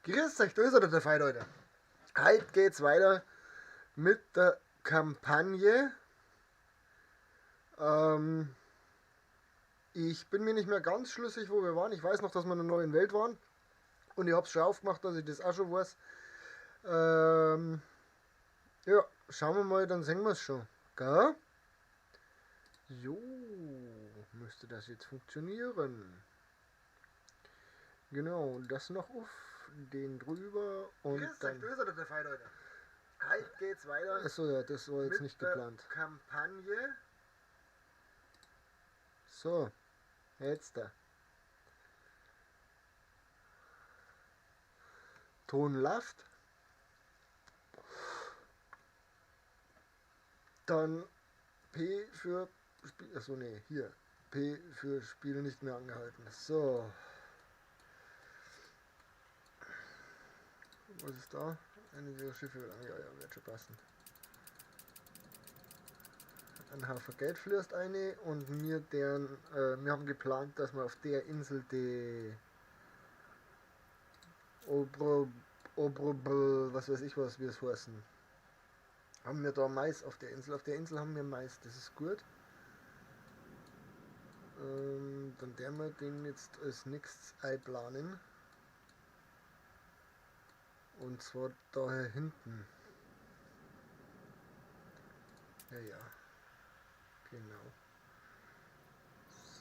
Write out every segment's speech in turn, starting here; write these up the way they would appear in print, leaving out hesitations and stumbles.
Grüß euch, da ist er, der Feind, Alter. Heute geht's weiter mit der Kampagne. Ich bin mir nicht mehr ganz schlüssig, wo wir waren. Ich weiß noch, dass wir in einer neuen Welt waren. Und ich hab's schon aufgemacht, dass ich das auch schon weiß. Ja, schauen wir mal, dann sehen wir es schon. Gell? Jo, müsste das jetzt funktionieren. Genau, das noch auf, den drüber und Grüß dann... euch, da ist er, der Feind, Alter. Heute geht's weiter Achso, ja, das war jetzt mit nicht der geplant. Kampagne. So, jetzt da. Ton läuft. Dann P für Spiel. Achso, nee, hier. P für Spiel nicht mehr angehalten. So. Was ist da? Einige Schiffe wird ja, wird schon passen. Ein Haufen Geld fließt eine und wir haben geplant, dass wir auf der Insel die was weiß ich was wir es heißen. Haben wir da Mais auf der Insel. Auf der Insel haben wir Mais, das ist gut. Dann werden wir den jetzt als nächstes einplanen. Und zwar daher hinten. Ja, genau.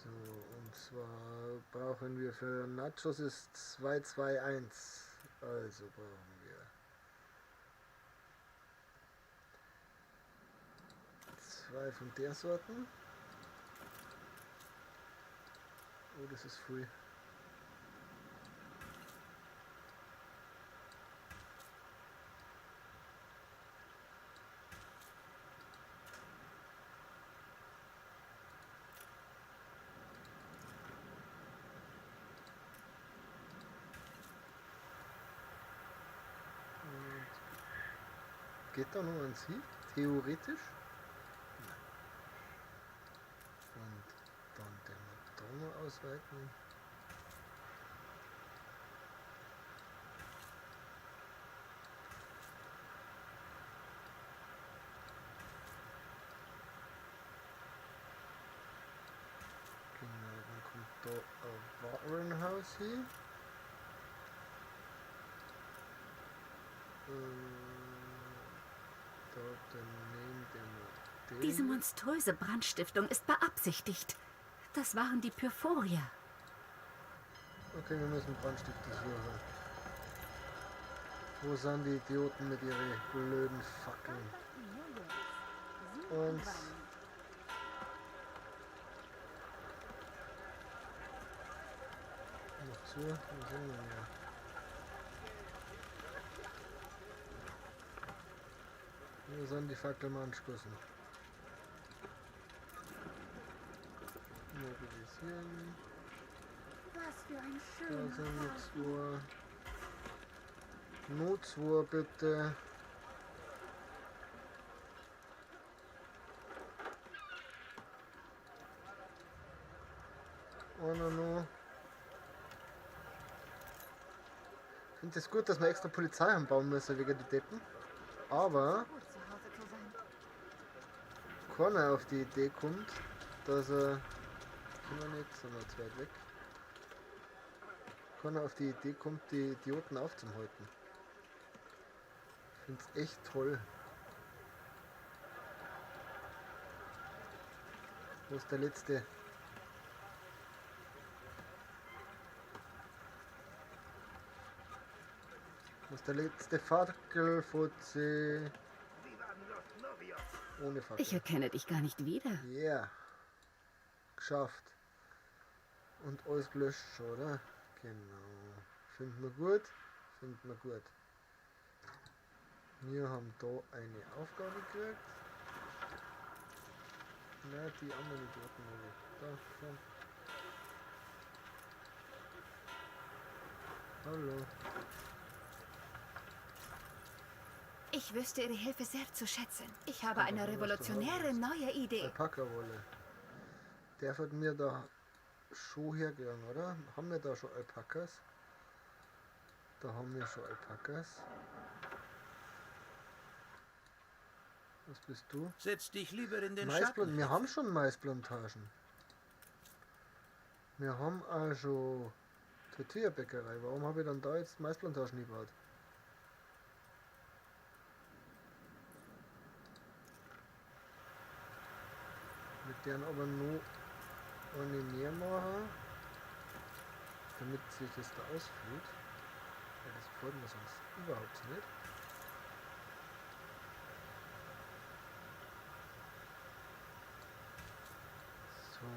So, und zwar brauchen wir für Nachos ist 221. Also brauchen wir 2 von der Sorten. Oh, das ist free. Geht da noch ein Sieg? Theoretisch? Nein. Und dann den Donner ausweiten. Genau, dann kommt da ein Warenhaus hin. Dort daneben den Diese monströse Brandstiftung ist beabsichtigt. Das waren die Pyrphorier. Okay, wir müssen Brandstifter suchen. Wo sind die Idioten mit ihren blöden Fackeln? Und noch zu, wo sind wir ja? Wo sind die Fackeln angeschossen? Mobilisieren. Was für ein Da schöner sind noch Tag. 2. Not 2 bitte. Einer noch. Ich finde es gut, dass wir extra Polizei anbauen müssen wegen die Deppen. Aber Gut, zu Hause zu sein. keiner auf die Idee kommt, dass er. Können wir nicht, sind wir zu weit weg. Keiner auf die Idee kommt, die Idioten aufzuhalten. Ich finde es echt toll. Wo ist der letzte? Wo ist der letzte Fackelfutzi? Ohne Fackel. Ich erkenne dich gar nicht wieder. Yeah. Geschafft. Und alles gelöscht schon, oder? Genau. Finden wir gut. Finden wir gut. Wir haben da eine Aufgabe gekriegt. Na, die anderen Idioten noch. Da, komm. Hallo. Ich wüsste Ihre Hilfe sehr zu schätzen. Ich habe Aber eine was du revolutionäre haben neue Idee. Alpaka-Wolle. Der wird mir da schon hergegangen, oder? Haben wir da schon Alpakas? Da haben wir schon Alpakas. Was bist du? Setz dich lieber in den Maisplantagen. Schatten. Wir haben schon Maisplantagen. Wir haben also Tortilla-Bäckerei. Warum habe ich dann da jetzt Maisplantagen gebaut? Mit deren aber nur eine mehr machen, damit sich das da ausfüllt. Ja, das gefällt mir sonst überhaupt nicht. So.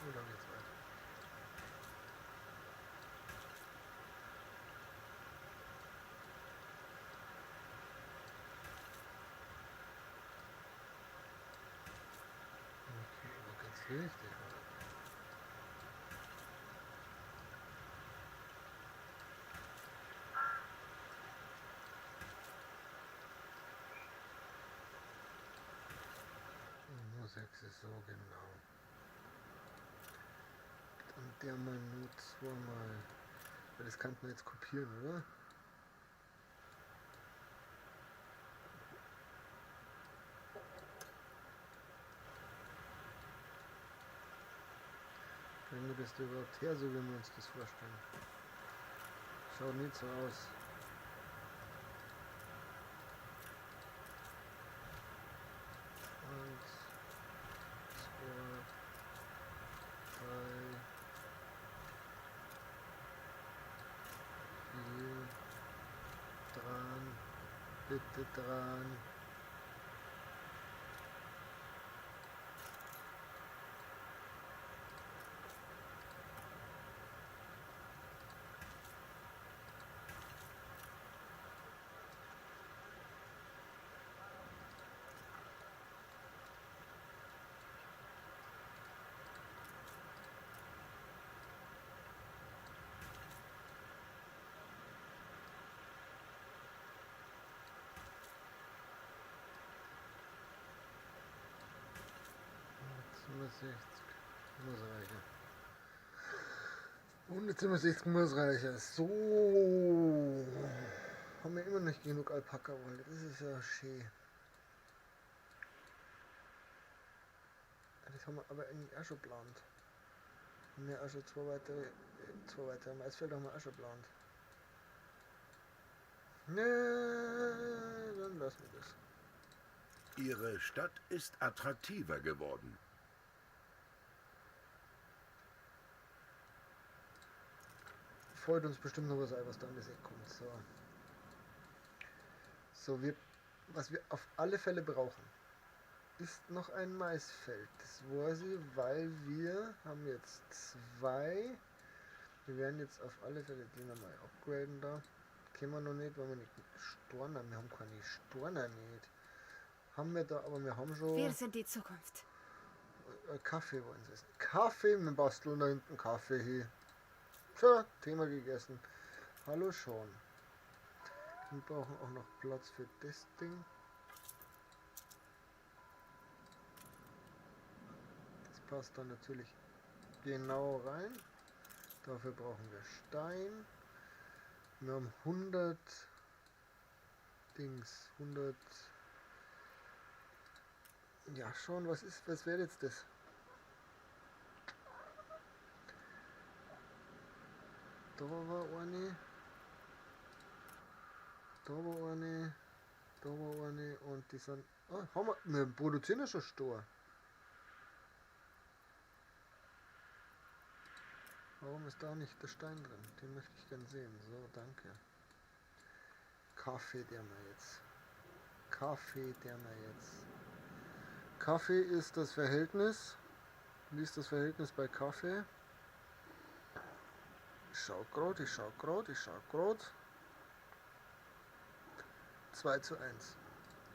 Und dann geht's weiter. Okay, da geht's richtig weiter. Nur 6 ist so genau. Und der mal nur zweimal. Weil das kann man jetzt kopieren, oder? Kriegen wir das da überhaupt her, so wie wir uns das vorstellen? Schaut nicht so aus. Eins, zwei, drei, vier, dran, bitte dran. Muss reichen. 167 muss reichen. So. Haben wir immer noch genug Alpaka-Wolle. Das ist ja schön. Das haben wir aber eigentlich auch schon geplant. Haben wir auch schon zwei weitere Maisfelder haben wir auch schon geplant. Ne, dann lassen wir das. Ihre Stadt ist attraktiver geworden. Freut uns bestimmt noch was ein, was da in das Eck kommt. So, was wir auf alle Fälle brauchen, ist noch ein Maisfeld. Das weiß ich, weil wir haben jetzt 2. Wir werden jetzt auf alle Fälle die nochmal upgraden da. Können wir noch nicht, weil wir nicht Storner, wir haben keine Storner nicht. Haben wir da, aber wir haben schon... Wir sind die Zukunft. Kaffee wollen sie essen. Kaffee, wir basteln da hinten Kaffee hier. So, Thema gegessen. Hallo Sean. Wir brauchen auch noch Platz für das Ding. Das passt dann natürlich genau rein. Dafür brauchen wir Stein. Wir haben 100 Dings. 100... Ja, schon, was wäre jetzt das? Da war eine, da war eine, da war eine und die sind... Ah, wir produzieren ja schon Stor. Warum ist da nicht der Stein drin? Den möchte ich gern sehen. So, danke. Kaffee der mal jetzt. Kaffee der mal jetzt. Kaffee ist das Verhältnis. Wie ist das Verhältnis bei Kaffee? Ich schau gerade. 2:1.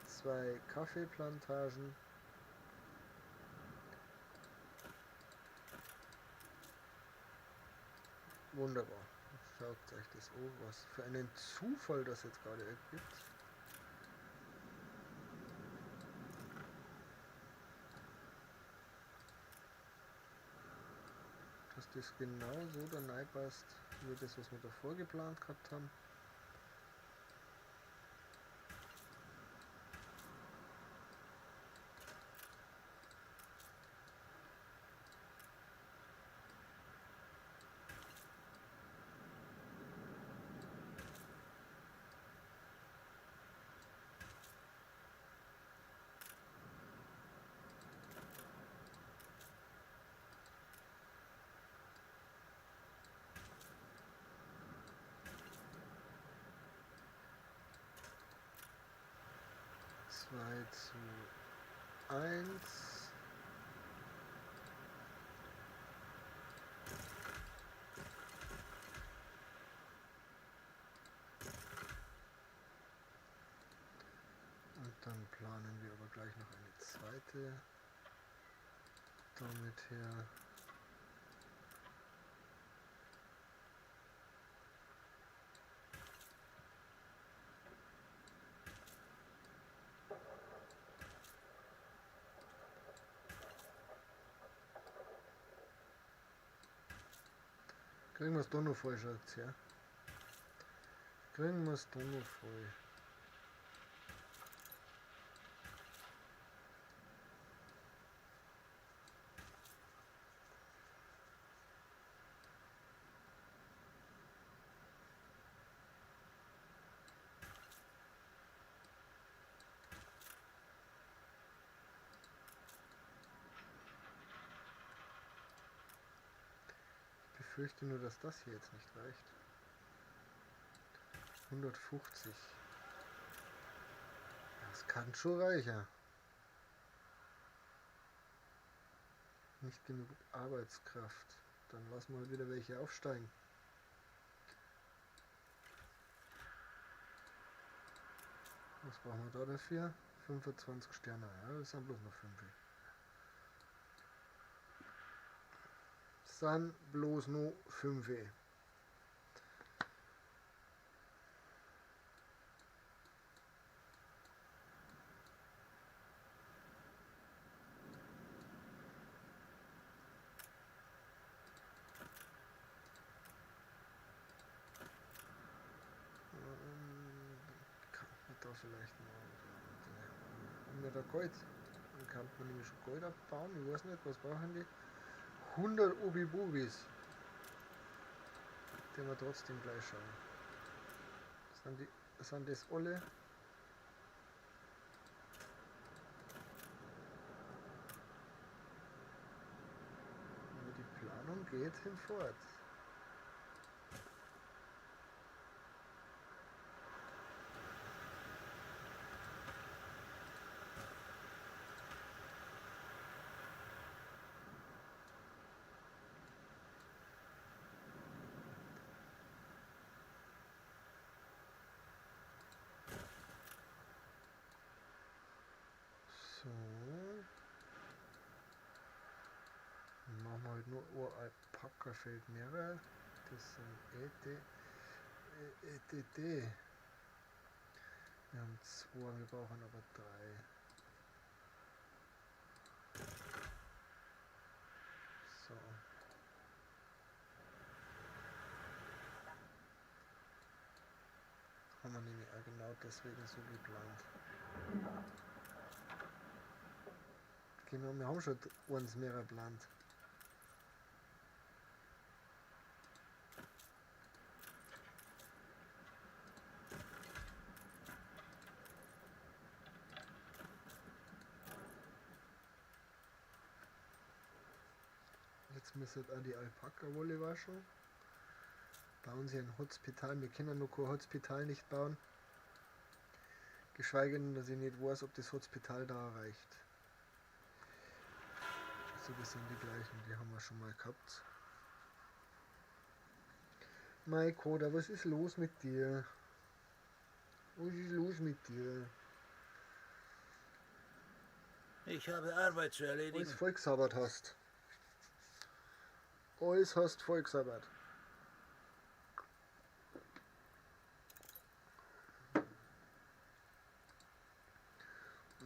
2 Kaffeeplantagen. Wunderbar. Schaut euch das an, was für einen Zufall das jetzt gerade ergibt. Dass das genau so da reinpasst, wie das, was wir davor geplant gehabt haben. Zwei zu eins. Und dann planen wir aber gleich noch eine zweite damit her. Kriegen wir es doch noch voll, Schatz, ja? Kriegen wir es doch noch voll. Ich befürchte nur, dass das hier jetzt nicht reicht. 150. Das kann schon reichen. Nicht genug Arbeitskraft. Dann lassen wir wieder welche aufsteigen. Was brauchen wir da dafür? 25 Sterne. Ja, das sind bloß noch 5. Das sind bloß noch 5. Da vielleicht noch. Haben wir da Gold? Dann kann man nämlich Gold abbauen. Ich weiß nicht, was brauchen die? 100 Obi-Bubis. Den wir trotzdem gleich schauen. Sind das alle? Aber die Planung geht hinfort. So. Dann machen wir halt nur ein Alpaka fehlt mehrere. Das sind ETD. Wir haben 2, wir brauchen aber 3. So. Haben wir nämlich auch genau deswegen so geplant. Genau, wir haben schon uns mehrere geplant. Jetzt müssen auch die Alpaka-Wolle waschen. Bauen sie ein Hospital. Wir können noch kein Hospital nicht bauen. Geschweige denn, dass ich nicht weiß, ob das Hospital da reicht. Also das sind die gleichen, die haben wir schon mal gehabt. Mein Koda, was ist los mit dir? Was ist los mit dir? Ich habe Arbeit zu erledigen. Alles vollgesabbert hast. Alles hast vollgesabbert.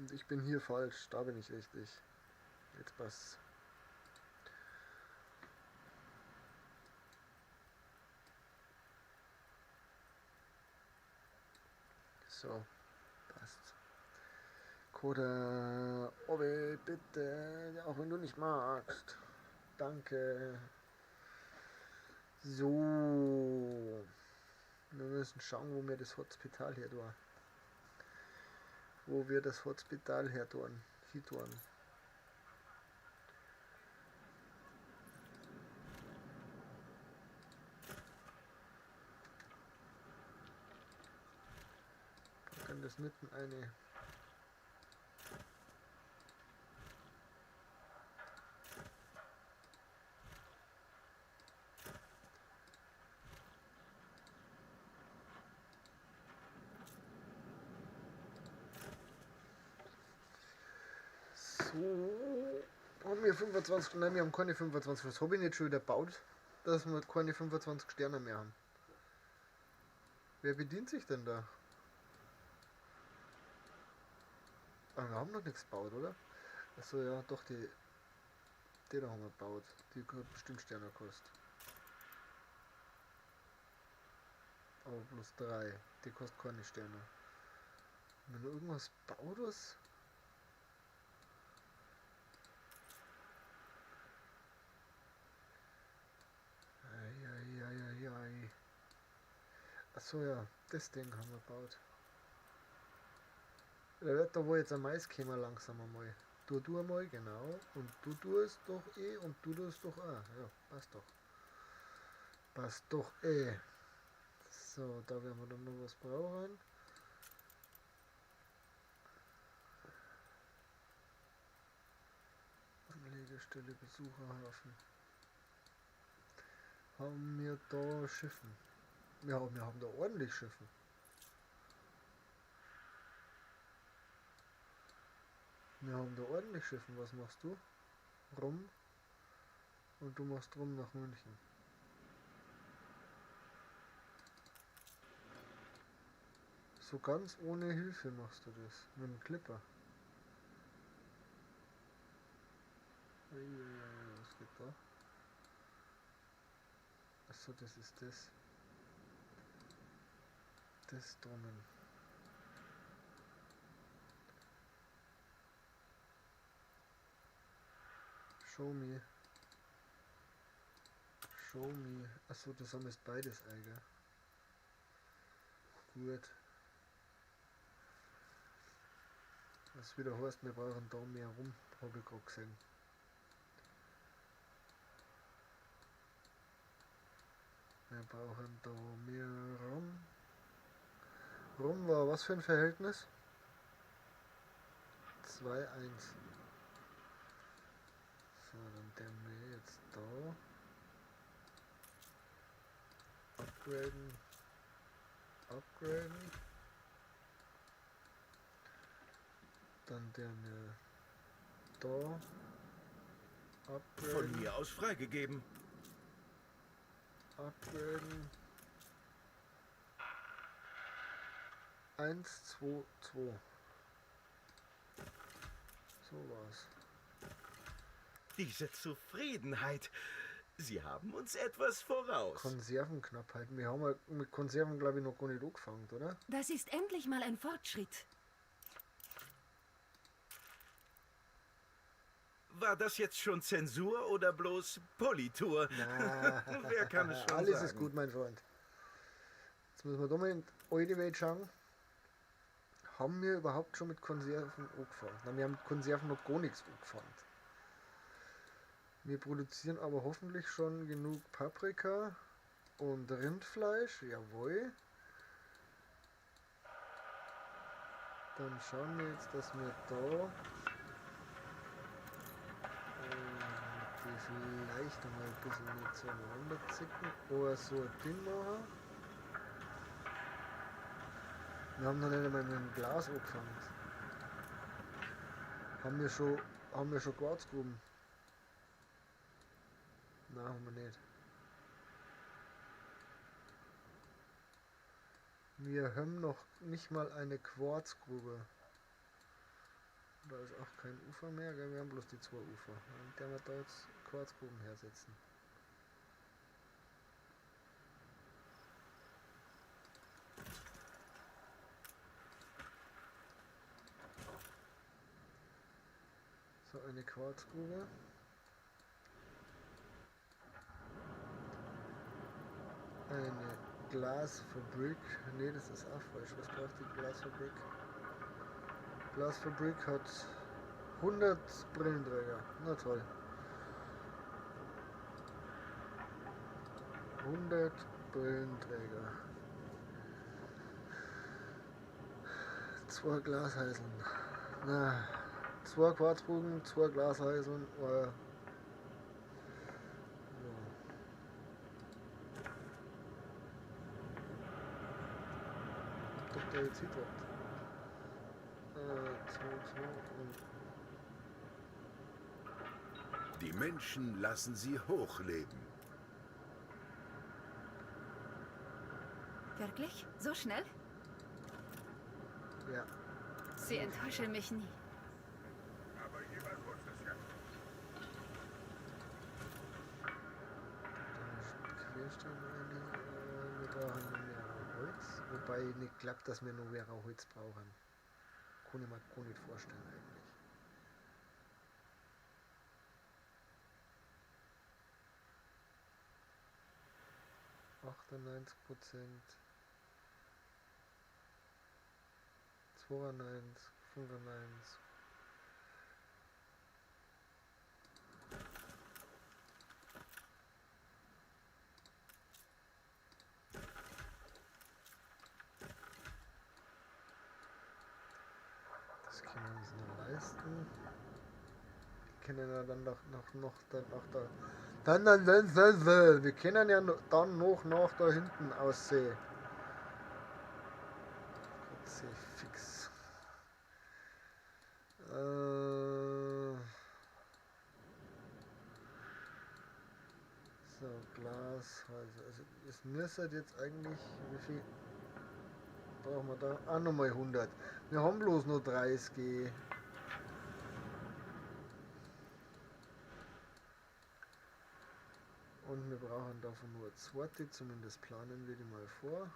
Und ich bin hier falsch, da bin ich richtig. Jetzt passt. So, passt. Koda, Obi, bitte, auch wenn du nicht magst. Danke. So. Wir müssen schauen, wo wir das Hospital her tun. Wo wir das Hospital her tun. Hier tun. Packen das mitten eine. So, haben wir 25, nein, wir haben keine 25. Was habe ich nicht schon wieder gebaut, dass wir keine 25 Sterne mehr haben? Wer bedient sich denn da? Ah, wir haben noch nichts gebaut, oder? Achso, ja, doch, die da haben wir gebaut. Die hat bestimmt Sterne gekostet. Aber plus 3. Die kostet keine Sterne. Wenn du irgendwas baut hast. Eieieiei. Achso, ja, das Ding haben wir gebaut. Da wird da wohl jetzt ein Mais kommen langsam einmal. Du einmal, genau. Und du tust doch eh und du tust doch auch. Ja, passt doch. Passt doch eh. So, da werden wir dann noch was brauchen. Anlegestelle Besucherhafen. Haben wir da Schiffen? Ja, wir haben da ordentlich Schiffen. Wir haben da ordentlich Schiffen. Was machst du? Rum. Und du machst rum nach München. So ganz ohne Hilfe machst du das. Mit dem Clipper. Was geht da? Achso, das ist das. Das drinnen. Show me. Show me. Achso, das haben jetzt beides eigen. Gut. Was wieder heißt, wir brauchen da mehr rum, habe ich gerade gesehen. Wir brauchen da mehr rum. Rum war was für ein Verhältnis? 2:1. So, dann der wir jetzt da. Upgraden. Upgraden. Dann der mir da. Upgraden. Von mir aus freigegeben. Upgraden. 1, 2, 2. So war's. Diese Zufriedenheit. Sie haben uns etwas voraus. Konservenknappheit. Wir haben ja mit Konserven, glaube ich, noch gar nicht angefangen, oder? Das ist endlich mal ein Fortschritt. War das jetzt schon Zensur oder bloß Politur? Na, Wer kann es schon alles sagen? ist gut, mein Freund. Jetzt müssen wir da mal in die alte Welt schauen. Haben wir überhaupt schon mit Konserven angefangen? Nein, wir haben mit Konserven noch gar nichts angefangen. Wir produzieren aber hoffentlich schon genug Paprika und Rindfleisch, jawohl. Dann schauen wir jetzt, dass wir da die vielleicht noch mal ein bisschen mit zueinander zicken oder so ein Ding machen. Wir haben noch nicht einmal mit dem Glas angefangen. Haben wir schon Quarzgruben? Nein, haben wir nicht. Wir haben noch nicht mal eine Quarzgrube. Da ist auch kein Ufer mehr, gell? Wir haben bloß die 2 Ufer. Und der wir da jetzt Quarzgruben hersetzen. So, eine Quarzgrube. Eine Glasfabrik. Ne, das ist auch falsch. Was braucht die Glasfabrik? Glasfabrik hat 100 Brillenträger. Na toll. 100 Brillenträger. 2 Glasheiseln. Na, 2 Quarzbogen, 2 Glasheiseln. Ja. Ob der jetzt hitrockt. 2 und Die Menschen lassen sie hochleben. Wirklich? So schnell? ja. Sie enttäuschen mich nie. Aber jemand muss es ja. Querstellen wir brauchen mehr Holz. Wobei ich nicht glaube, dass wir noch mehr Holz brauchen. Kann ich mir gar nicht vorstellen eigentlich. %, 92, 95. Das können wir uns noch leisten. Wir können ja dann wir können ja dann noch nach da hinten aussehen. Kruzifix. So, Glashäuser. Also es müsste jetzt eigentlich, wie viel brauchen wir da? Ah, nochmal 100. Wir haben bloß nur 30. Und wir brauchen davon nur 2, zumindest planen wir die mal vor.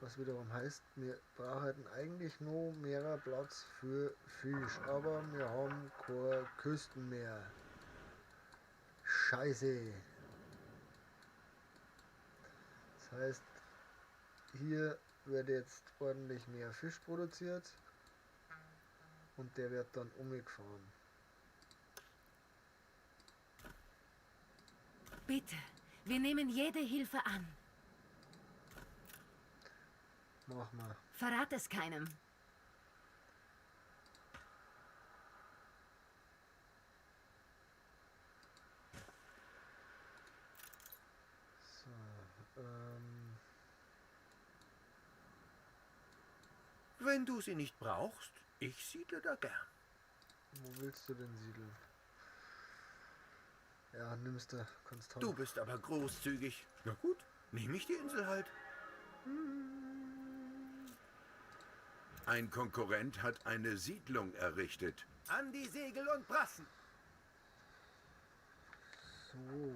Was wiederum heißt, wir brauchen eigentlich nur mehr Platz für Fisch, aber wir haben keine Küsten mehr. Scheiße. Das heißt, hier wird jetzt ordentlich mehr Fisch produziert und der wird dann umgefahren. Bitte, wir nehmen jede Hilfe an. Mach mal. Verrat es keinem. So, Wenn du sie nicht brauchst, ich siedle da gern. wo willst du denn siedeln? Ja, nimmst du, kannst haben. Du bist aber großzügig. Na gut, nehme ich die Insel halt. Ein Konkurrent hat eine Siedlung errichtet. An die Segel und Brassen! So.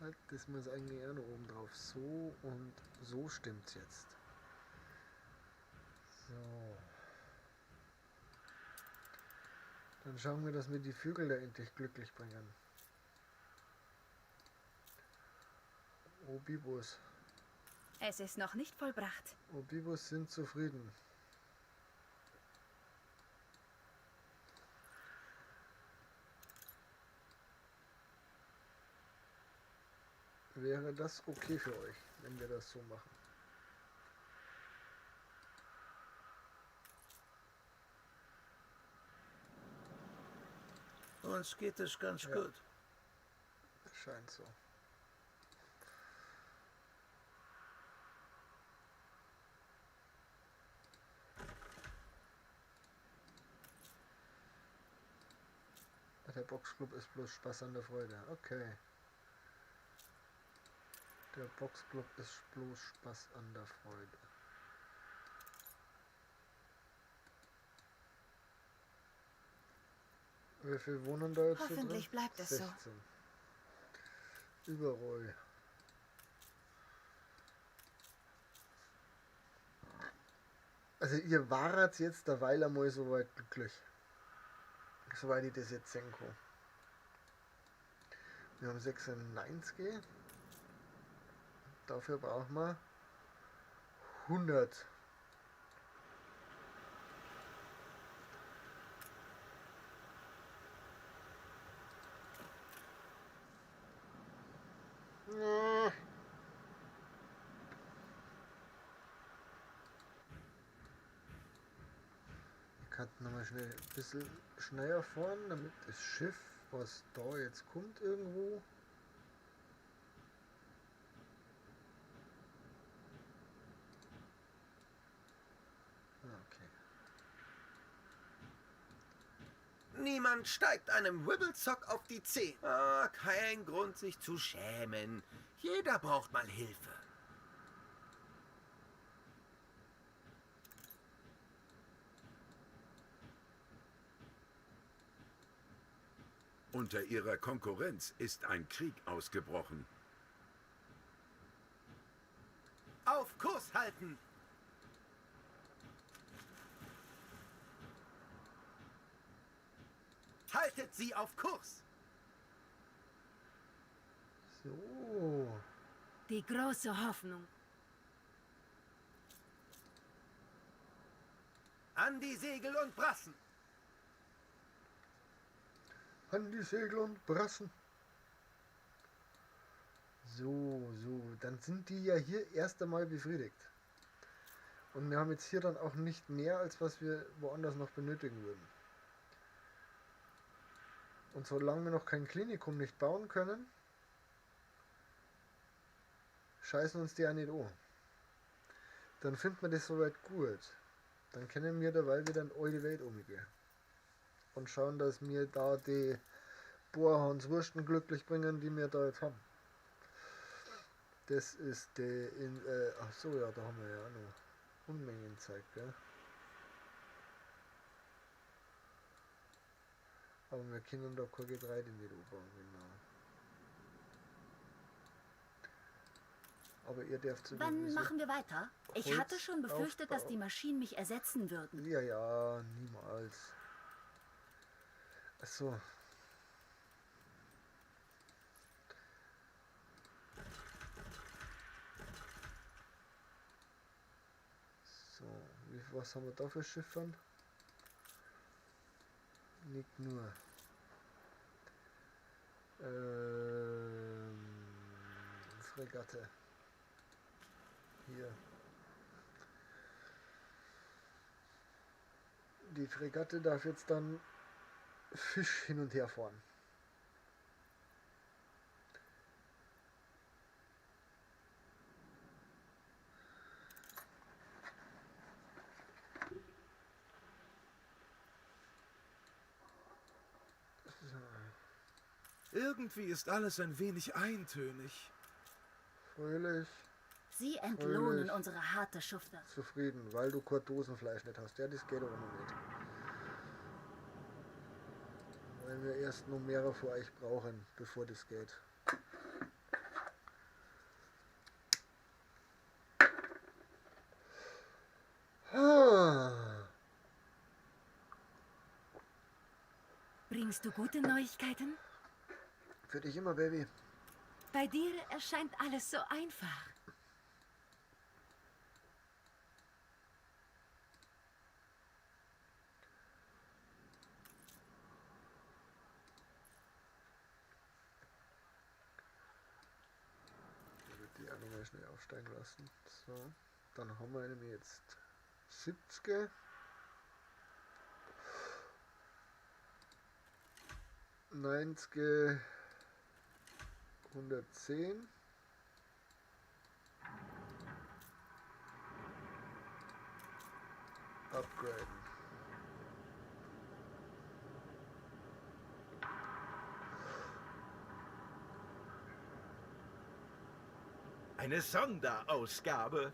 Halt, das muss eigentlich auch noch oben drauf. So und so stimmt's jetzt. So. Dann schauen wir, dass wir die Vögel da endlich glücklich bringen. Oh, Bibos. Es ist noch nicht vollbracht. Oh, Bibos sind zufrieden. Wäre das okay für euch, wenn wir das so machen? Uns geht es ganz Ja. gut. Scheint so. Der Boxclub ist bloß Spaß an der Freude. Okay. Der Boxclub ist bloß Spaß an der Freude. Wie viel wohnen da jetzt so drin? Hoffentlich bleibt es so. 16. Überall. Also ihr wart jetzt derweil einmal soweit glücklich. Soweit ich das jetzt sehen kann. Wir haben 96. Dafür brauchen wir 100. Ja. Ich kann nochmal schnell ein bisschen schneller fahren, damit das Schiff, was da jetzt kommt irgendwo, okay. Niemand steigt einem Wibblezock auf die Zehen. Ah, kein Grund, sich zu schämen. Jeder braucht mal Hilfe. Unter ihrer Konkurrenz ist ein Krieg ausgebrochen. Auf Kurs halten! Haltet sie auf Kurs! So. Die große Hoffnung. An die Segel und Brassen! An die Segel und Brassen. So, dann sind die ja hier erst einmal befriedigt. Und wir haben jetzt hier dann auch nicht mehr, als was wir woanders noch benötigen würden. Und solange wir noch kein Klinikum nicht bauen können, scheißen uns die auch nicht an. Dann finden wir das soweit gut. Dann können wir dabei wieder in eure Welt umgehen. Und schauen, dass wir da die Bohrhanswursten glücklich bringen, die wir da jetzt haben. Das ist die ach so, ja, da haben wir ja auch noch Unmengen Zeit, gell? Aber wir können da kein Getreide nicht anbauen, genau. Aber ihr dürft sowieso... Wann machen wir weiter? Ich Holz hatte schon befürchtet, dass aufbauen. die Maschinen mich ersetzen würden. Ja, niemals. Achso. So, was haben wir da für Schiffern? Nicht nur. Fregatte. Hier. Die Fregatte darf jetzt dann Fisch hin und her fahren. Irgendwie ist alles ein wenig eintönig. Fröhlich, Sie entlohnen Fröhlich. unsere harte Schufter. zufrieden, weil du kein Dosenfleisch nicht hast. Ja, das geht aber noch nicht. Weil wir erst noch mehrere von euch brauchen, bevor das geht. Ah. Bringst du gute Neuigkeiten? Für dich immer, Baby. Bei dir erscheint alles so einfach. Ich würde die alle mal schnell aufsteigen lassen. So, dann haben wir nämlich jetzt 70. 90, 110. Upgraden. Eine Sonderausgabe.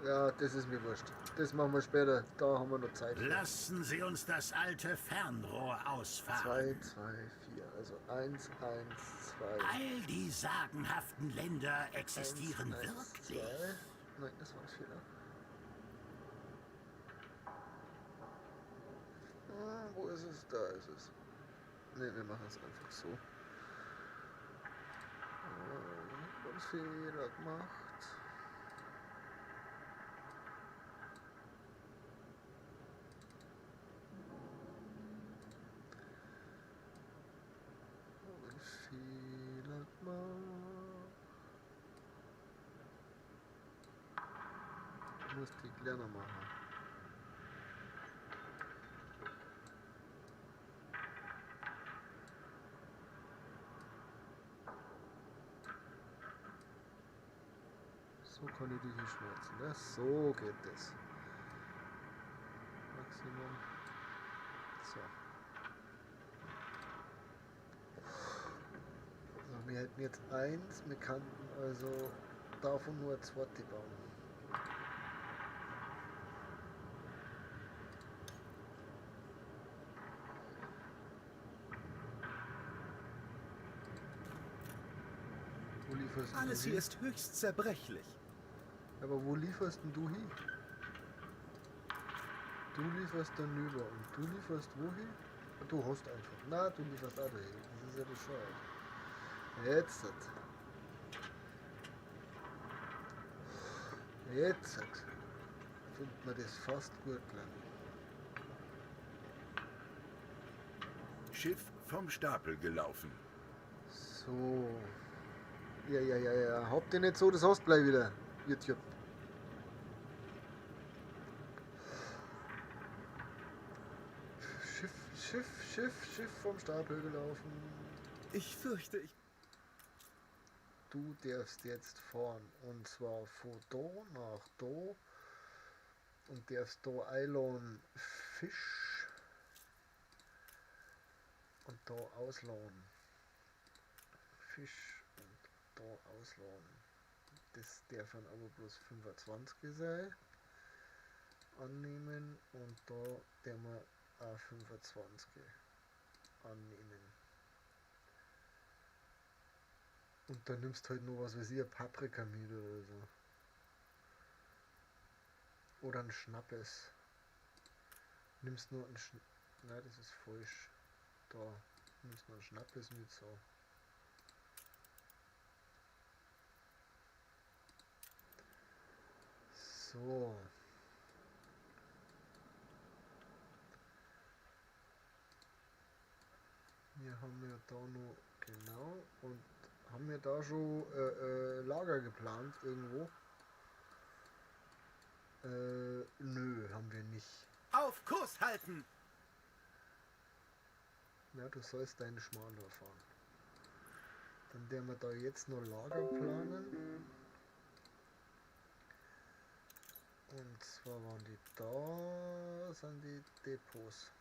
Ja, das ist mir wurscht. Das machen wir später. Da haben wir noch Zeit. Lassen Sie uns das alte Fernrohr ausfahren. 2, 2, 4. Also 1, 1, 2. All die sagenhaften Länder existieren 1, wirklich. 2. Nein, das war ein Fehler. Wo ist es? Da ist es. Ne, wir machen es einfach so. Und Fehler gemacht. Und Fehler gemacht. Ich muss die kleiner machen. So kann ich die hier schmerzen, ne? So geht es. Maximum. So. So, wir hätten jetzt 1, wir könnten also davon nur eine zweite bauen. Wo lieferst Alles du hier hin? ist höchst zerbrechlich. Aber wo lieferst denn du hin? Du lieferst dann rüber und du lieferst wohin? Du hast einfach. Na, du lieferst auch dahin. Das ist ja bescheuert. Jetzt. Jetzt findet man das fast gut lang. Schiff vom Stapel gelaufen. So. Ja. Habt ihr nicht so, das hast gleich wieder. YouTube. Schiff vom Stapel gelaufen. Ich fürchte, ich... Du darfst jetzt fahren. Und zwar von da nach da. Und darfst da einladen Fisch. Und da ausladen. Fisch und da ausladen. Das darf dann aber bloß 25 sein. Annehmen. Und da der wir auch 25 annehmen. Und dann nimmst halt nur was weiß ich, Paprika mit oder so. Oder ein Schnappes. Nimmst nur ein Nein, das ist falsch. Da. Nimmst nur ein Schnappes mit so. So. Wir haben ja da noch genau und haben wir da schon Lager geplant irgendwo? Nö, haben wir nicht. Auf Kurs halten! Ja, du sollst deinen Schmarrn fahren. Dann werden wir da jetzt noch Lager planen. Und zwar waren die da, sind die Depots.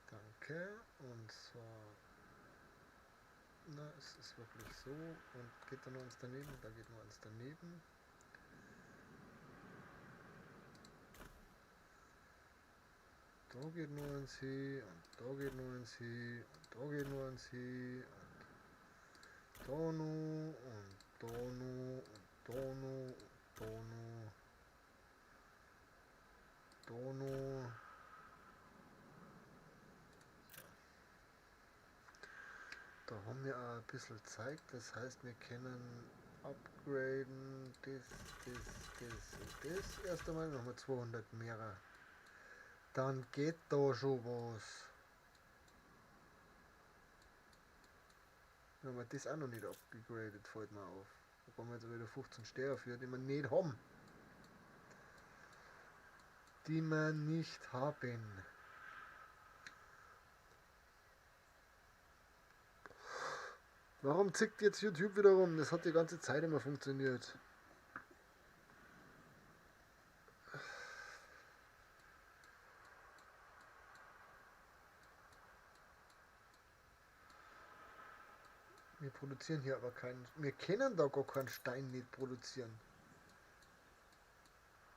Danke. Und zwar, na, es ist wirklich so. Und geht da noch eins daneben? Da geht noch eins daneben. Da geht nur eins hin, und da geht nur eins hin, und da geht nur eins hin, und da noch, und da noch, und da noch, und da noch, da noch. Da haben wir auch ein bisschen Zeit, das heißt wir können upgraden, das und das. Erst einmal noch mal 200 mehr. Dann geht da schon was. Wenn wir das auch noch nicht upgradet, fällt mir auf. Da kommen wir jetzt wieder 15 Sterne für, die wir nicht haben. Die wir nicht haben. Warum zickt jetzt YouTube wieder rum? Das hat die ganze Zeit immer funktioniert. Wir produzieren hier aber keinen. Wir können da gar keinen Stein nicht produzieren.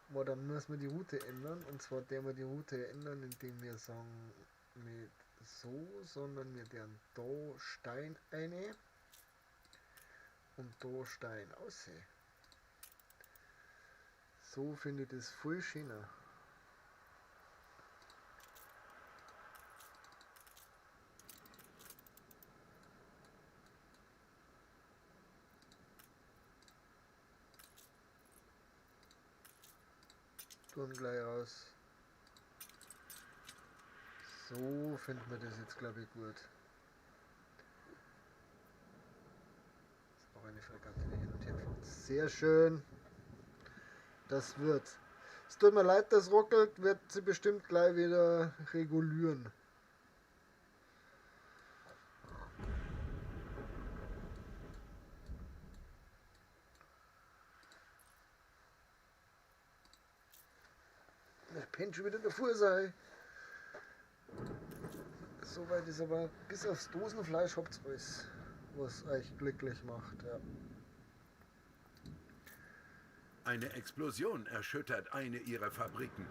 Aber dann müssen wir die Route ändern. Und zwar der wir die Route ändern, indem wir sagen, nicht so, sondern wir deren da Stein eine und da Stein aussehen. So finde ich das voll schöner. Tun gleich raus. So finden wir das jetzt, glaube ich, gut. Ist auch eine Fregatte, die hin und her fährt. Sehr schön. Das wird. Es tut mir leid, das ruckelt, wird sie bestimmt gleich wieder regulieren. Ich pennt schon wieder in der Fuhr sei. Soweit ist aber bis aufs Dosenfleisch habt ihr alles, was euch glücklich macht. Ja. Eine Explosion erschüttert eine ihrer Fabriken.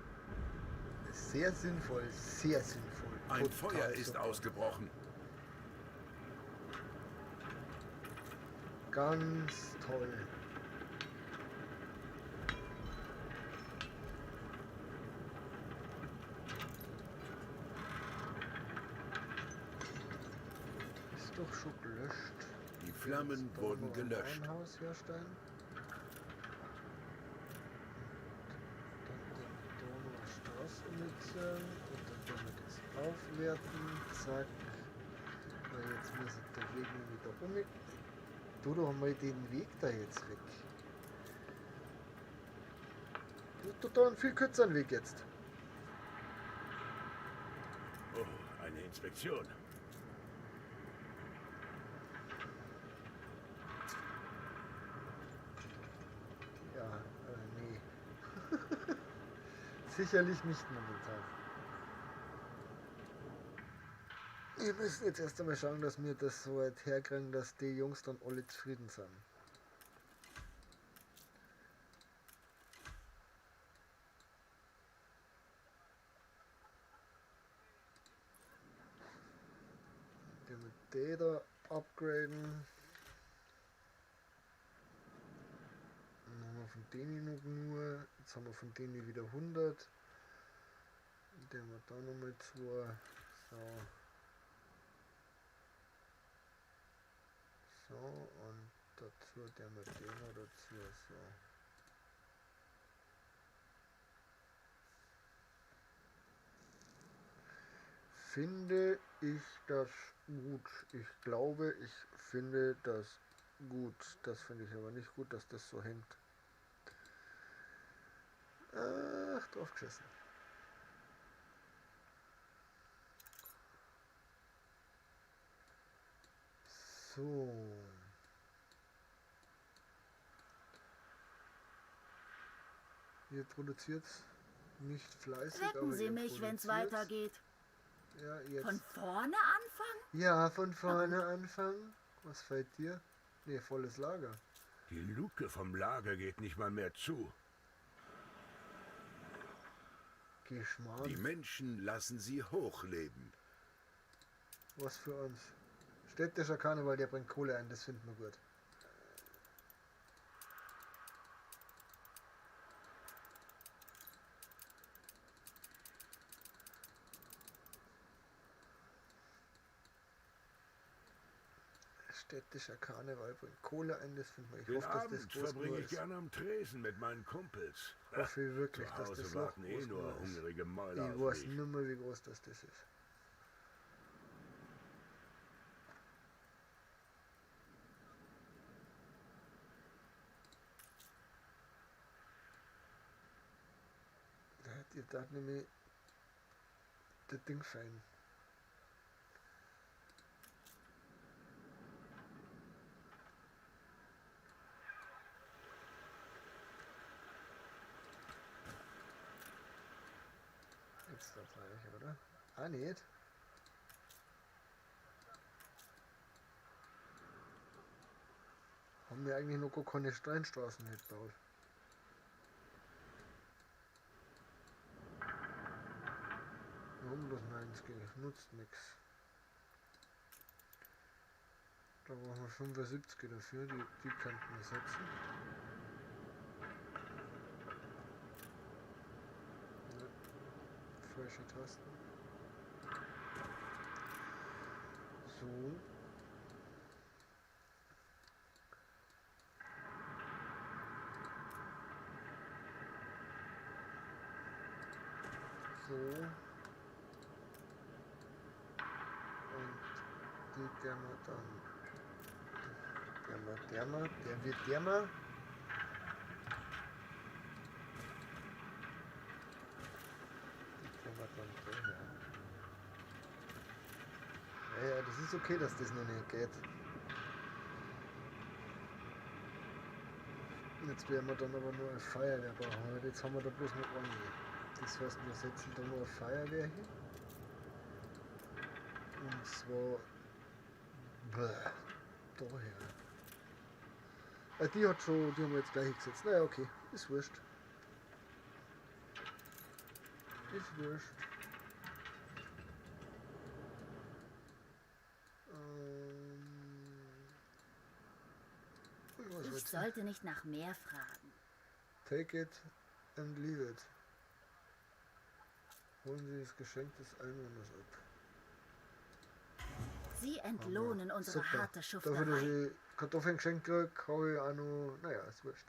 Sehr sinnvoll, sehr sinnvoll. Ein Total Feuer ist super. ausgebrochen. Ganz toll. Ist doch schon gelöscht. Die Flammen Jetzt wurden bauen wir gelöscht. Ein Haus herstellen. Dann da noch eine Straße mitziehen und dann können wir das aufwerten. Zack. Weil jetzt muss der Weg wieder um. Du, da haben wir den Weg da jetzt weg. Total einen viel kürzeren Weg jetzt. Oh, eine Inspektion. Ja, nee. Sicherlich nicht momentan. Wir müssen jetzt erst einmal schauen, dass wir das so weit herkriegen, dass die Jungs dann alle zufrieden sind. Den mit der da upgraden. Dann haben wir von denen noch nur. Jetzt haben wir von denen wieder 100. Den haben wir da nochmal 2. So. So, und dazu der mit dem noch dazu. So. Finde ich das gut? Ich glaube, ich finde das gut. Das finde ich aber nicht gut, dass das so hängt. Ach, drauf geschissen. So. Ihr produziert nicht fleißig, Retten aber Sie ihr mich, wenn es produziert's. weitergeht. Ja, jetzt. Von vorne anfangen? Ja, von vorne anfangen. Was fällt dir? Ne, volles Lager. Die Luke vom Lager geht nicht mal mehr zu. Geschmarrn. Die Menschen lassen sie hochleben. Was für uns. Städtischer Karneval, der bringt Kohle ein, das finden wir gut. Städtischer Karneval bringt Kohle ein, das finden wir. Ich Den hoffe, dass Abend das groß verbringe nur ich ist. gerne am Tresen mit meinen Kumpels. Ich hoffe wirklich, Zu dass Hause das Loch warten groß nur nur ist. hungrige Mäuler Ich auf weiß mich. nicht mehr, wie groß das ist. Da hat ihr da nämlich das Ding fein. Jetzt da gleich, oder? Ah, nicht. haben wir eigentlich noch gar keine Steinstraßen nicht gebaut. Wir haben bloß 90, nutzt nichts. Da brauchen wir 75 dafür, die könnten wir setzen. Ja, falsche Tasten. So. So. Und die Dämmer dann. Der wird Dämmer. Die Dämmer dann daher. Ja, das ist okay, dass das noch nicht geht. Jetzt werden wir dann aber nur eine Feuerwehr brauchen, weil jetzt haben wir da bloß noch eine. Das heißt, wir setzen da nur eine Feuerwehr hin. Und zwar daher. Die haben wir jetzt gleich gesetzt. Naja, okay, ist wurscht. Ist wurscht. Ich sollte nicht nach mehr fragen. Take it and leave it. Holen Sie das Geschenk des Einwohners ab. Sie entlohnen unsere Super. harte Dafür, dass Schufterei. ich Kartoffeln geschenkt kriege, habe ich auch noch. Naja, ist wurscht.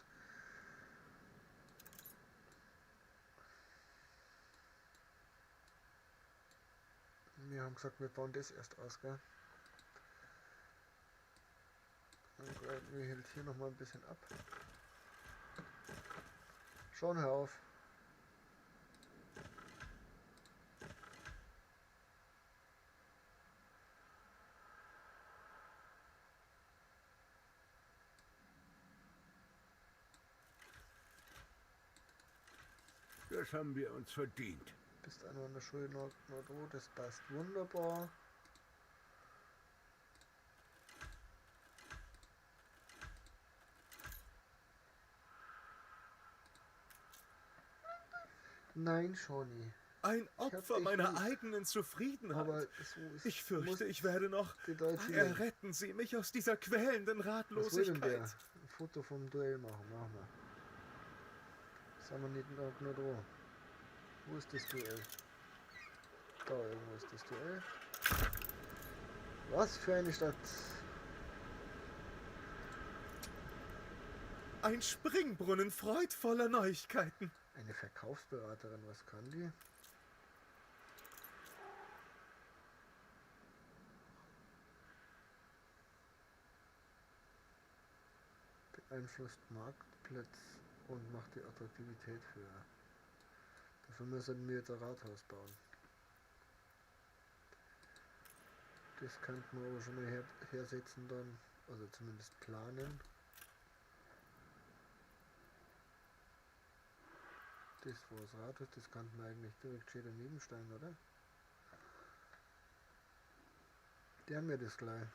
Wir haben gesagt, wir bauen das erst aus, gell? Dann greifen wir halt hier nochmal ein bisschen ab. Schauen, hör auf. Das haben wir uns verdient. Bist einfach eine schöne Nordrot, das passt wunderbar. Nein, Shawnee. Ein hab Opfer dich meiner lieb. eigenen Zufriedenheit. Aber so ist, Ich fürchte, muss ich werde noch... die Deutsche Erretten Sie mich aus dieser quälenden Was will denn der? Ratlosigkeit. Ein Foto vom Duell machen, machen wir. Das haben wir nicht nur da. Wo ist das Duell? Da irgendwo ist das Duell. Was für eine Stadt. Ein Springbrunnen freudvoller Neuigkeiten. Eine Verkaufsberaterin, was kann die? Beeinflusst Marktplatz und macht die Attraktivität höher. Dafür müssen wir jetzt ein Rathaus bauen. Das könnten wir aber schon mal hersetzen dann, also zumindest planen. Das war das Rathaus, das könnten wir eigentlich direkt schön daneben stellen, oder? Die haben wir das gleich.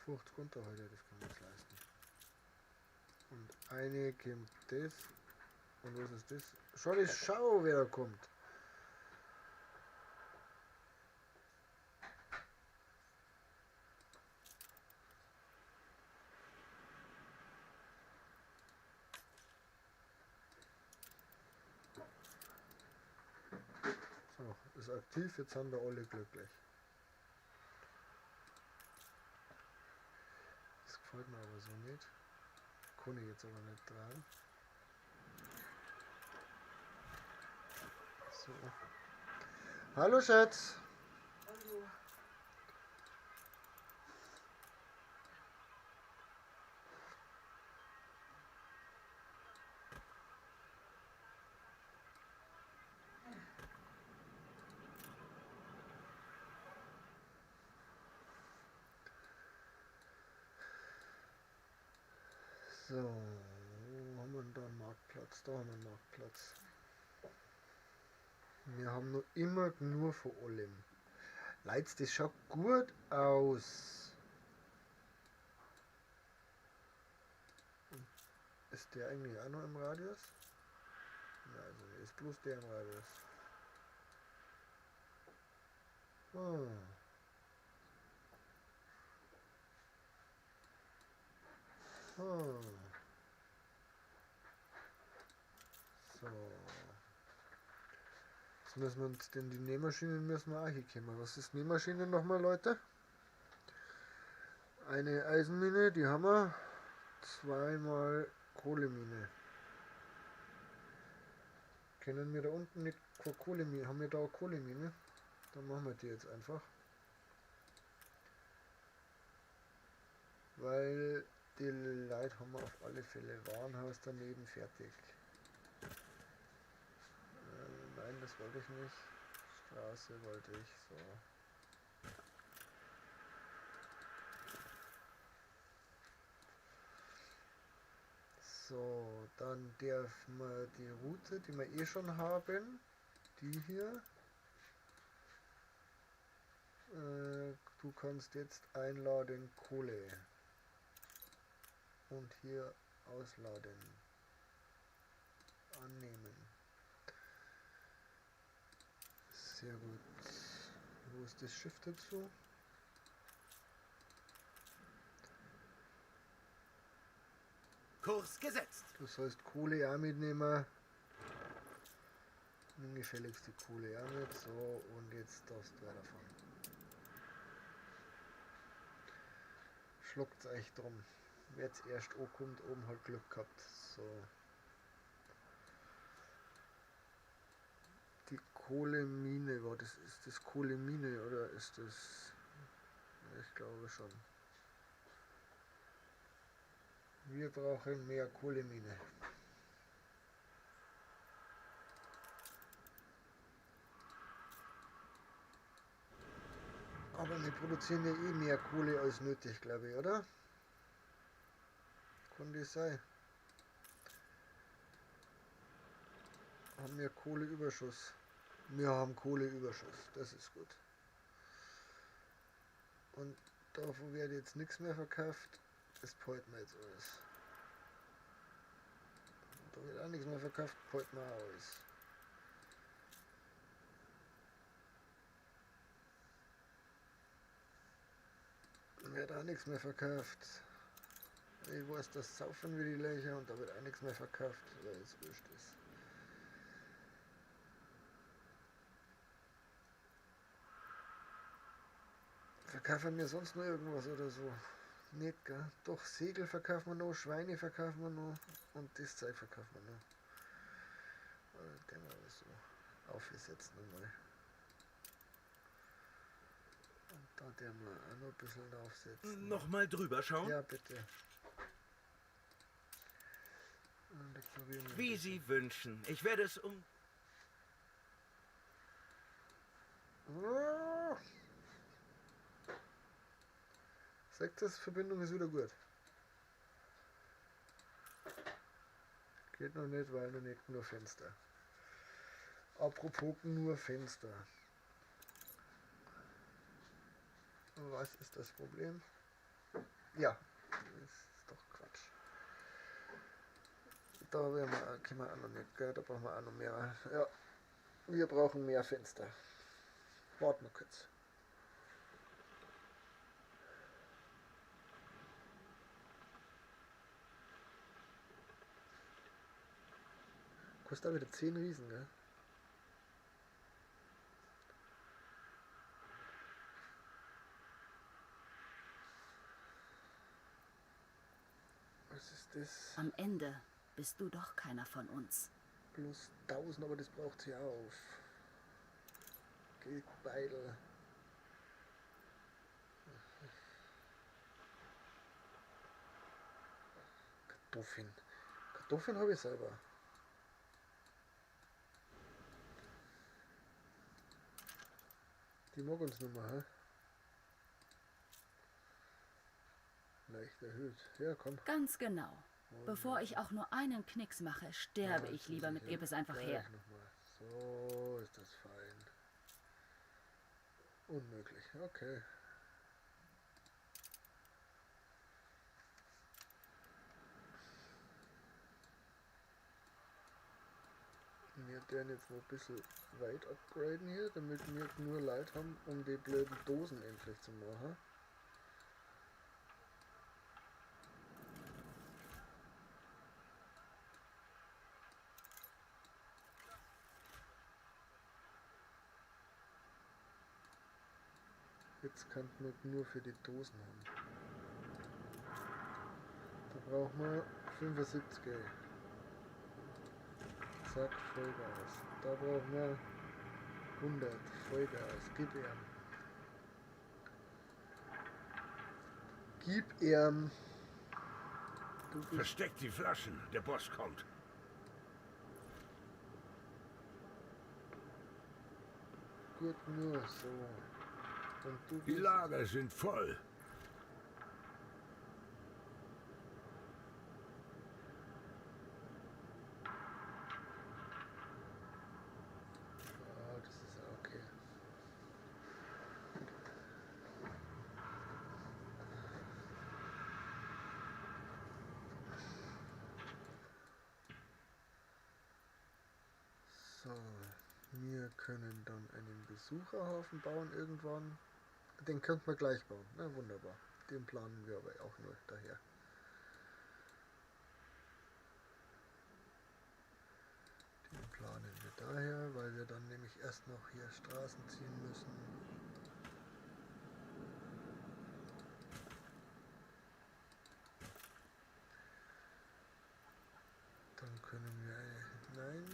50 Unterhalte, das können wir uns leisten. Und eine kommt das. Und was ist das? Schau, die Schau, wer da kommt. So, ist aktiv, jetzt haben wir alle glücklich. Das gefällt mir aber so nicht. Kann ich jetzt aber nicht dran. So. Hallo Schatz. Hallo. So, wo haben wir denn da einen Marktplatz? Da haben wir einen Marktplatz. Wir haben noch immer nur von allem. Leute, das schaut gut aus. Ist der eigentlich auch noch im Radius? Nein, also ist bloß der im Radius. Hm. Hm. So. Jetzt müssen wir uns denn die Nähmaschinen müssen wir auch hier kommen. Was ist Nähmaschine nochmal, Leute? Eine Eisenmine, die haben wir. Zweimal Kohlemine. Können wir da unten nicht Kohlemine? Haben wir da eine Kohlemine? Dann machen wir die jetzt einfach. Weil die Leute haben wir auf alle Fälle Warenhaus daneben fertig. Nein, das wollte ich nicht. Straße wollte ich, so. So, dann dürfen wir die Route, die wir eh schon haben, die hier. Du kannst jetzt einladen Kohle und hier ausladen. Annehmen. Sehr gut. Wo ist das Schiff dazu? Kurs gesetzt. Du sollst Kohle auch mitnehmen. Nimm gefälligst die Kohle auch mit. So, und jetzt darfst du weiterfahren. Schluckt's euch drum. Wer jetzt erst ankommt, oben halt Glück gehabt. So. Die Kohlemine, war das, ist das Kohlemine oder ist das... Ich glaube schon. Wir brauchen mehr Kohlemine. Aber wir produzieren ja eh mehr Kohle als nötig, glaube ich, oder? Kann das sein? Haben wir Kohleüberschuss? Wir haben Kohleüberschuss, das ist gut. Und davon wird jetzt nichts mehr verkauft. Das behalten wir jetzt alles. Und da wird auch nichts mehr verkauft, behalten wir auch alles. Wird auch nichts mehr verkauft. Ich weiß, das saufen wir die Löcher und da wird auch nichts mehr verkauft, weil es wurscht ist. Verkaufen wir sonst noch irgendwas oder so? Nicht, gell? Doch, Segel verkaufen wir noch, Schweine verkaufen wir noch und das Zeug verkaufen wir noch. Den wir so aufgesetzt nochmal. Und da werden wir auch noch ein bisschen draufsetzen. Nochmal drüber schauen? Ja, bitte. Und ignorieren wir Wie das. Sie wünschen. Ich werde es um... Ah! Sagt das, Verbindung ist wieder gut. Geht noch nicht, weil noch nicht nur Fenster. Apropos nur Fenster. Was ist das Problem? Ja, das ist doch Quatsch. Da können wir auch noch nicht, gell? Da brauchen wir auch noch mehr. Ja, wir brauchen mehr Fenster. Warten wir kurz. Kostet auch wieder 10 Riesen, gell? Was ist das? Am Ende bist du doch keiner von uns. Plus 1000, aber das braucht sie auf. Geht beide. Kartoffeln. Kartoffeln habe ich selber. Die mag uns nicht mehr, hä? Leicht erhöht. Ja, komm. Ganz genau. Bevor ich auch nur einen Knicks mache, sterbe ich lieber mit Gib es einfach her. Nochmal. So ist das fein. Unmöglich. Okay. Wir werden jetzt noch ein bisschen weit upgraden hier, damit wir nur Leid haben, um die blöden Dosen endlich zu machen. Jetzt kann man nur für die Dosen haben. Da brauchen wir 75. Zack, Vollgas. Da brauchen wir 100. Vollgas. Gib ihm. Gib ihm. Du bist Versteckt die Flaschen, der Boss kommt. gut nur so. Und du Die bist Lager sind voll. Ah, das ist okay. So, wir können dann einen Besucherhafen bauen irgendwann. Den könnten wir gleich bauen. Na wunderbar. Den planen wir aber auch nur daher. Den planen wir daher, weil wir dann nämlich erst noch hier Straßen ziehen müssen. Dann können wir, nein,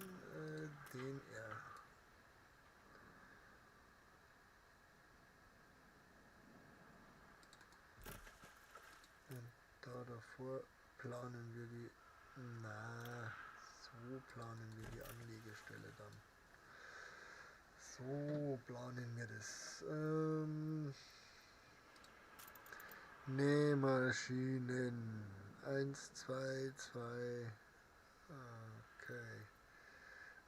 den R. Und da davor planen wir die, na, so planen wir die Anlegestelle dann. So planen wir das. Nähmaschinen. 1, 2, 2. Okay.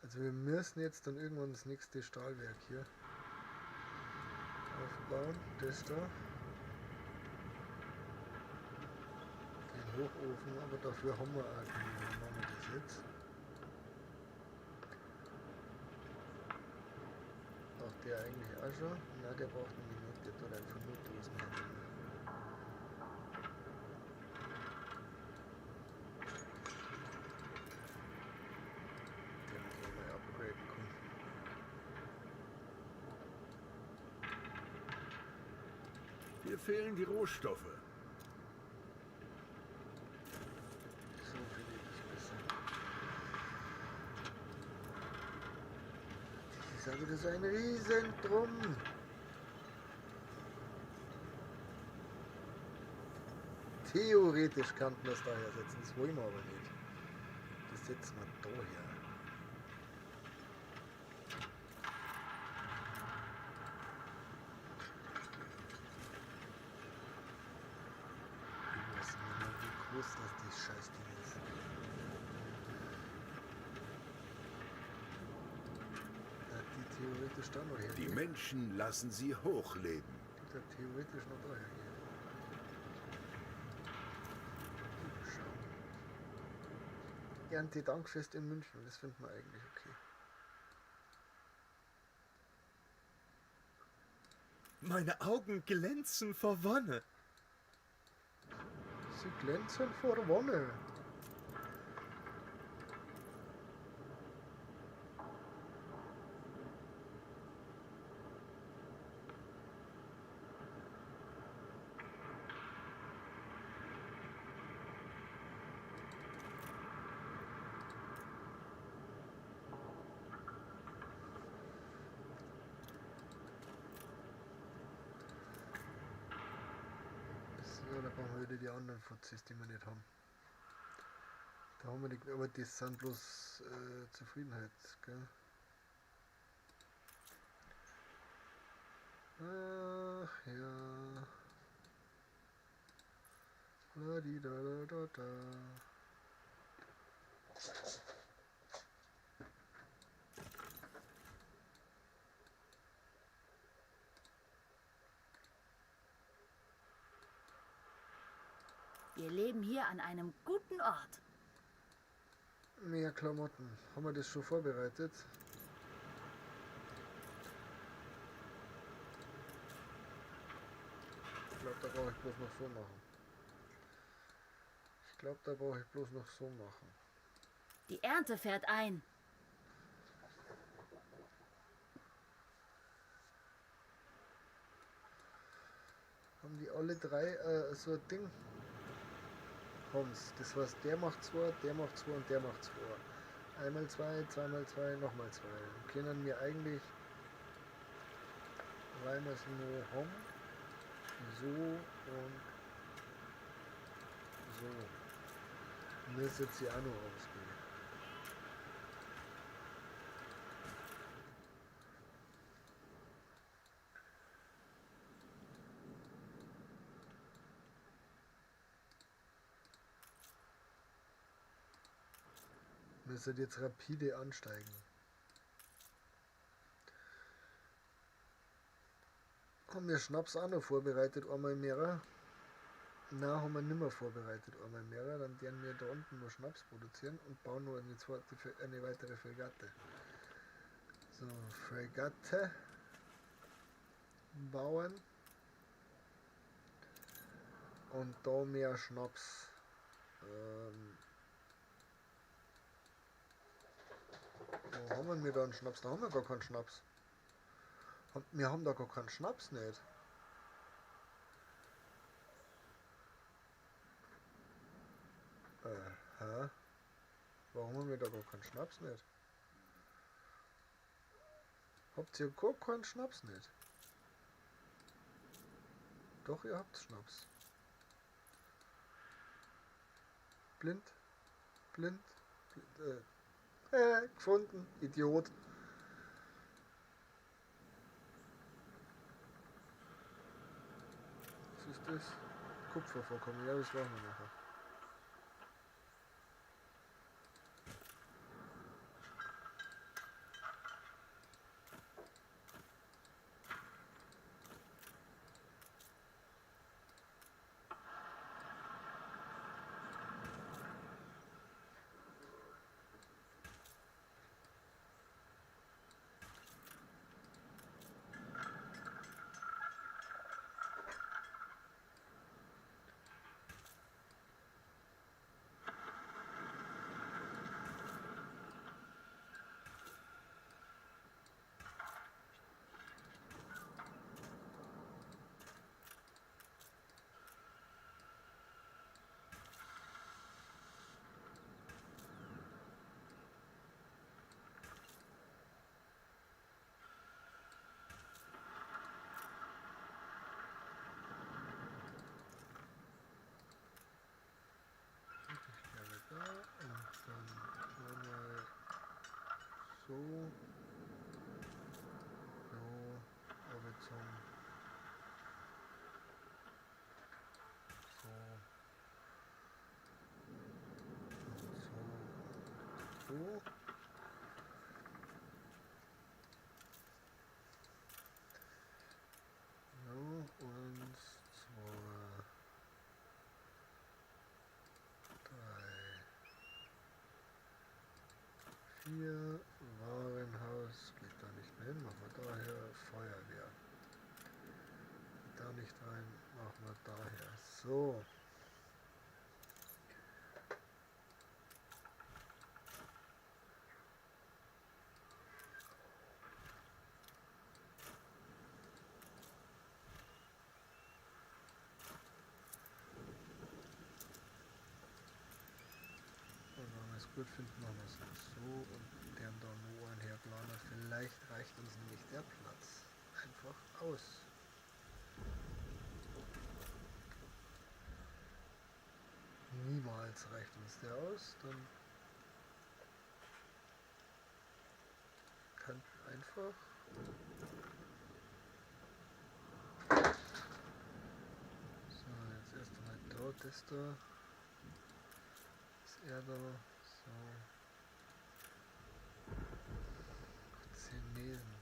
Also wir müssen jetzt dann irgendwann das nächste Stahlwerk hier aufbauen. Das da. Den Hochofen, aber dafür haben wir auch keinen. Wie machen wir das jetzt? Braucht der eigentlich auch schon? Nein, der braucht nämlich nicht. Der tut einfach nur Dosen haben. Hier fehlen die Rohstoffe. So viel ist besser. Das ist aber so ein Riesendrum. Theoretisch könnten wir es daher setzen, das wollen wir aber nicht. Das setzen wir daher. Ich weiß nicht mehr, wie groß das Scheißding ist. Die theoretisch da noch her. Die Menschen lassen sie hochleben. Die da theoretisch noch daher gehen. Erntedankfest in München, das finden wir eigentlich okay. Meine Augen glänzen vor Wonne. Sie glänzen vor Wonne. So, da brauchen wir wieder die anderen Fuzis, die wir nicht haben. Da haben wir die, aber das sind bloß Zufriedenheit, gell? Ach ja. La di da da da da. Wir leben hier an einem guten Ort. Mehr Klamotten. Haben wir das schon vorbereitet? Ich glaube, da brauche ich bloß noch so machen. Ich glaube, da brauche ich bloß noch so machen. Die Ernte fährt ein. Haben die alle drei so ein Ding? Haben's. Das heißt, der macht zwei und der macht zwei. Einmal zwei, zweimal zwei, nochmal zwei. Dann können wir eigentlich, weil wir es nur haben, so und so. Müsste jetzt hier auch noch ausgehen. Müsste jetzt rapide ansteigen. Haben wir Schnaps auch noch vorbereitet, einmal mehr? Nein, haben wir nicht mehr vorbereitet, einmal mehr. Dann werden wir da unten nur Schnaps produzieren und bauen nur eine weitere Fregatte. So, Fregatte bauen. Und da mehr Schnaps. Wo haben wir da einen Schnaps? Da haben wir gar keinen Schnaps. Wir haben da gar keinen Schnaps nicht. Hä? Warum haben wir da gar keinen Schnaps nicht? Habt ihr gar keinen Schnaps nicht? Doch, ihr habt Schnaps. Blind? Blind? Gefunden. Idiot. Was ist das? Kupfervorkommen. Ja, das brauchen wir nachher. Da und dann nochmal so, aber zum so. No, und zwei, drei, vier. Warenhaus geht da nicht mehr hin, machen wir daher Feuerwehr. Da nicht rein, machen wir daher. So. Und wenn wir es gut finden, machen wir es so und der da nur ein Herplaner. Vielleicht reicht uns nämlich der Platz einfach aus. Niemals reicht uns der aus, dann kann einfach so, jetzt erst einmal da, das da, ist er da, so, 10 Mesen.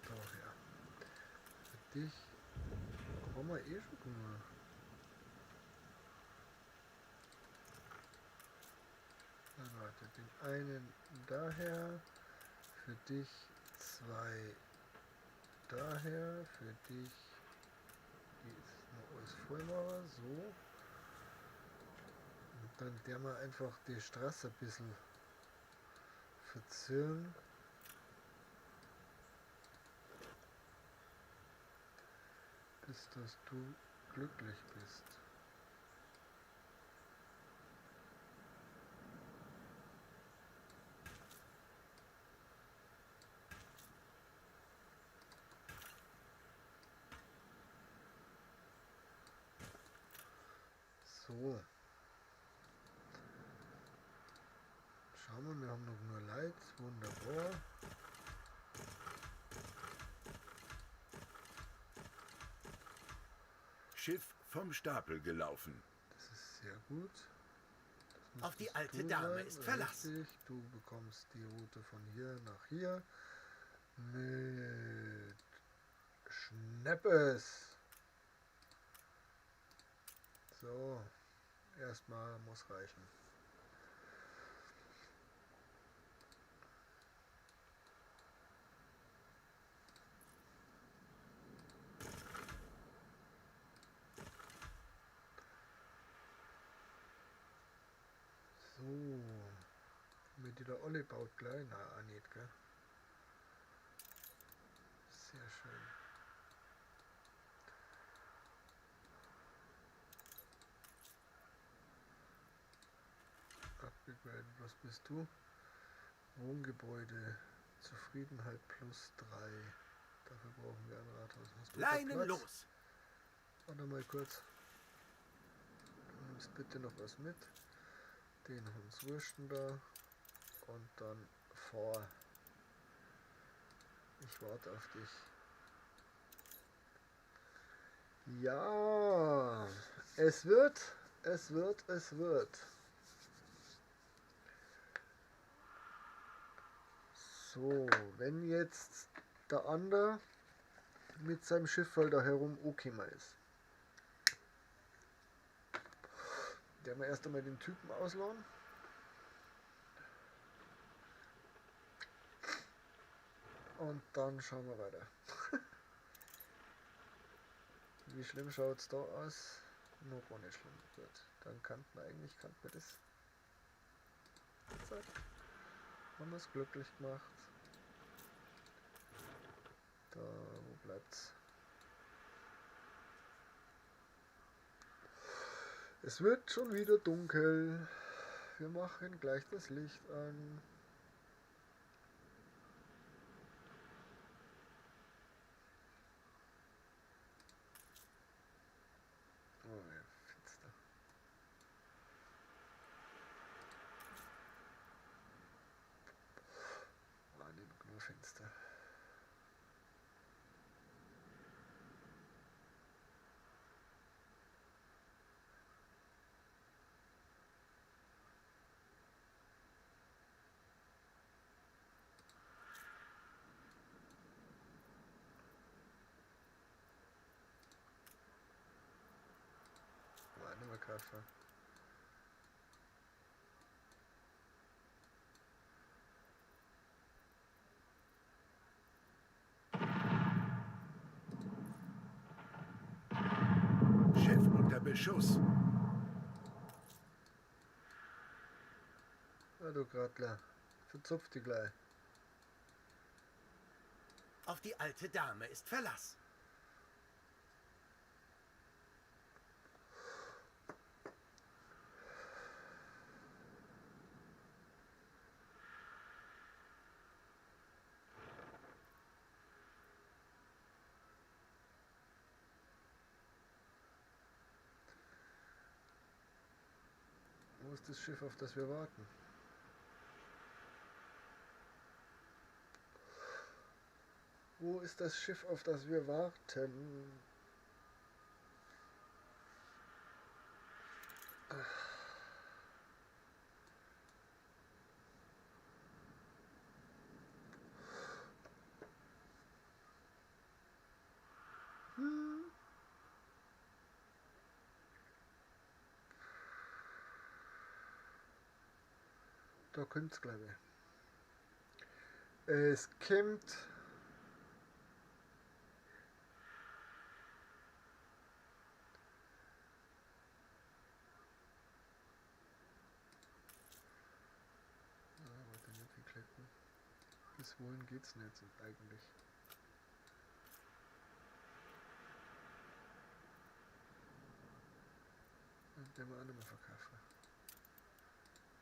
Daher. Für dich haben wir eh schon gemacht. Dann warte, den einen daher, für dich 2 daher, für dich, die ist noch alles voll machen, so. Und dann der mal einfach die Straße ein bisschen verzirren. Bis dass du glücklich bist. So. Schauen wir, wir haben noch nur Lights, wunderbar. Schiff vom Stapel gelaufen. Das ist sehr gut. Das Auf die müsstest alte du Dame sein, ist Verlass. richtig. Du bekommst die Route von hier nach hier. Mit Schneppes. So. Erstmal muss reichen. So. Mit der Olle baut gleich. Na, auch nicht, gell? Sehr schön. Abgegradet. Was bist du? Wohngebäude. Zufriedenheit +3. Dafür brauchen wir ein Rathaus. Hast du Leinen Platz? los. Warte mal kurz. Du nimmst bitte noch was mit. Den Hunswürsten da. Und dann vor. Ich warte auf dich. Ja, es wird. So, wenn jetzt der andere mit seinem Schiff da herum angekommen ist. Der wir erst einmal den Typen ausladen. Und dann schauen wir weiter. Wie schlimm schaut es da aus? Noch ohne schlimm. Gut, dann kann man das. Zack. Haben wir es glücklich gemacht. Da, wo bleibt's? Es wird schon wieder dunkel. Wir machen gleich das Licht an. Oh ja, finster. War nicht nur finster. War nicht mehr Kaffee. Schiff unter Beschuss. Ja, du Gradler. Verzupf die gleich. Auf die alte Dame ist Verlass. Wo ist das Schiff, auf das wir warten? Wo ist das Schiff, auf das wir warten? Da kommt's, glaube ich. Es kommt. Warte, nicht geklettert. Bis wohin geht's nicht so eigentlich. Und den wir auch nicht mehr verkaufen.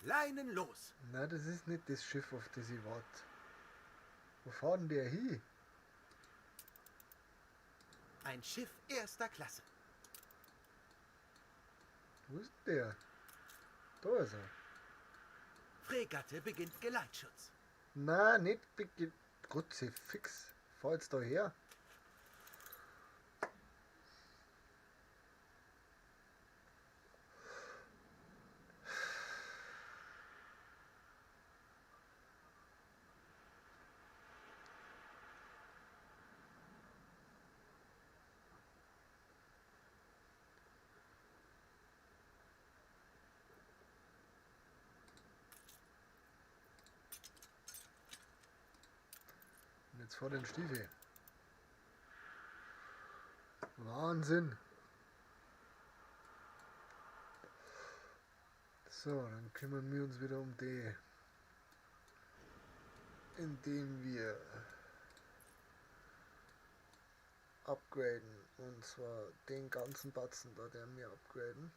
Leinen los! Nein, das ist nicht das Schiff, auf das ich warte. Wo fahren denn der hin? Ein Schiff erster Klasse. Wo ist denn der? Da ist er. Fregatte beginnt Geleitschutz. Na, nicht Kruzifix. Fahr jetzt da her. Und jetzt vor den Stiefel. Wahnsinn. So, dann kümmern wir uns wieder um die. Indem wir upgraden. Und zwar den ganzen Batzen da, der wir upgraden.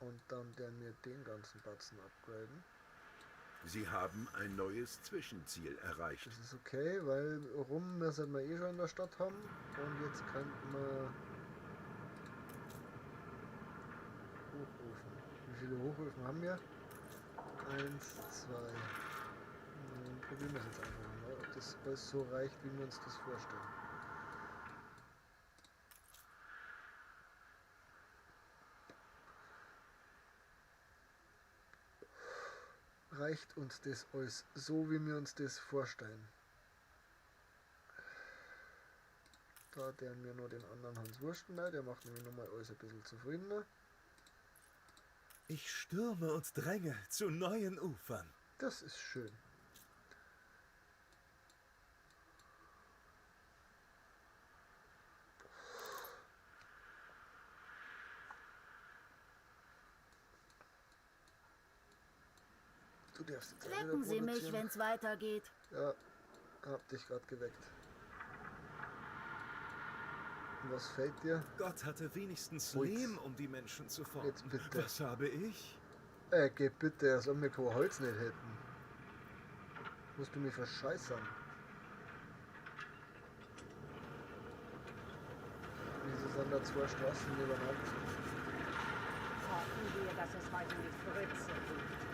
Und dann der wir den ganzen Batzen upgraden. Sie haben ein neues Zwischenziel erreicht. Das ist okay, weil rum müssen wir eh schon in der Stadt haben. Und jetzt könnten wir Hochofen. Wie viele Hochöfen haben wir? 1, 2. Probieren wir es jetzt einfach mal, ob das alles so reicht, wie wir uns das vorstellen. Reicht uns das alles so, wie wir uns das vorstellen? Da der mir nur den anderen Hans Wurstenberg, der macht nämlich nochmal alles ein bisschen zufriedener. Ich stürme und dränge zu neuen Ufern. Das ist schön. Du darfst jetzt auch wieder Wecken Sie mich, produzieren. wenn's weitergeht. Ja, hab dich gerade geweckt. Und was fällt dir? Gott hatte wenigstens Holz. Lehm, um die Menschen zu formen. Jetzt bitte. Was habe ich? Geh bitte, als ob wir kein Holz nicht hätten. Musst du mich verscheißern. Wieso sind da zwei Straßen nebeneinander? Hoffen wir, dass es heute mit Fritze geht.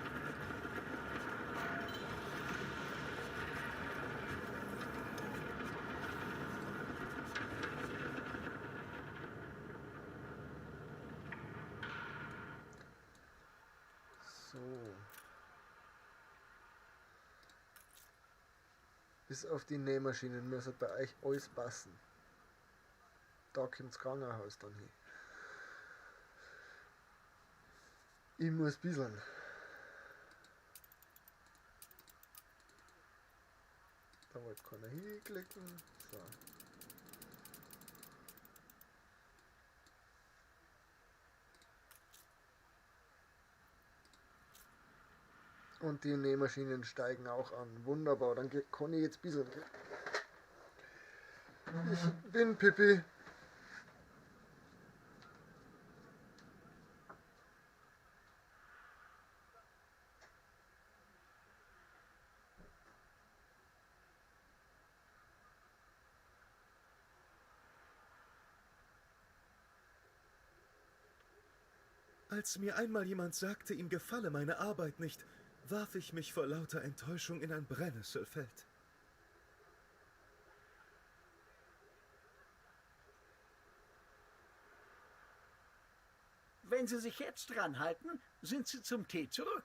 So. Bis auf die Nähmaschinen müssen bei euch alles passen. Da kommt das Krankenhaus dann hin. Ich muss bisseln. Da wollte keiner hinklicken. So. Und die Nähmaschinen steigen auch an. Wunderbar, dann kann ich jetzt bisseln. Ich bin Pippi. Als mir einmal jemand sagte, ihm gefalle meine Arbeit nicht, warf ich mich vor lauter Enttäuschung in ein Brennnesselfeld. Wenn Sie sich jetzt dran halten, sind Sie zum Tee zurück.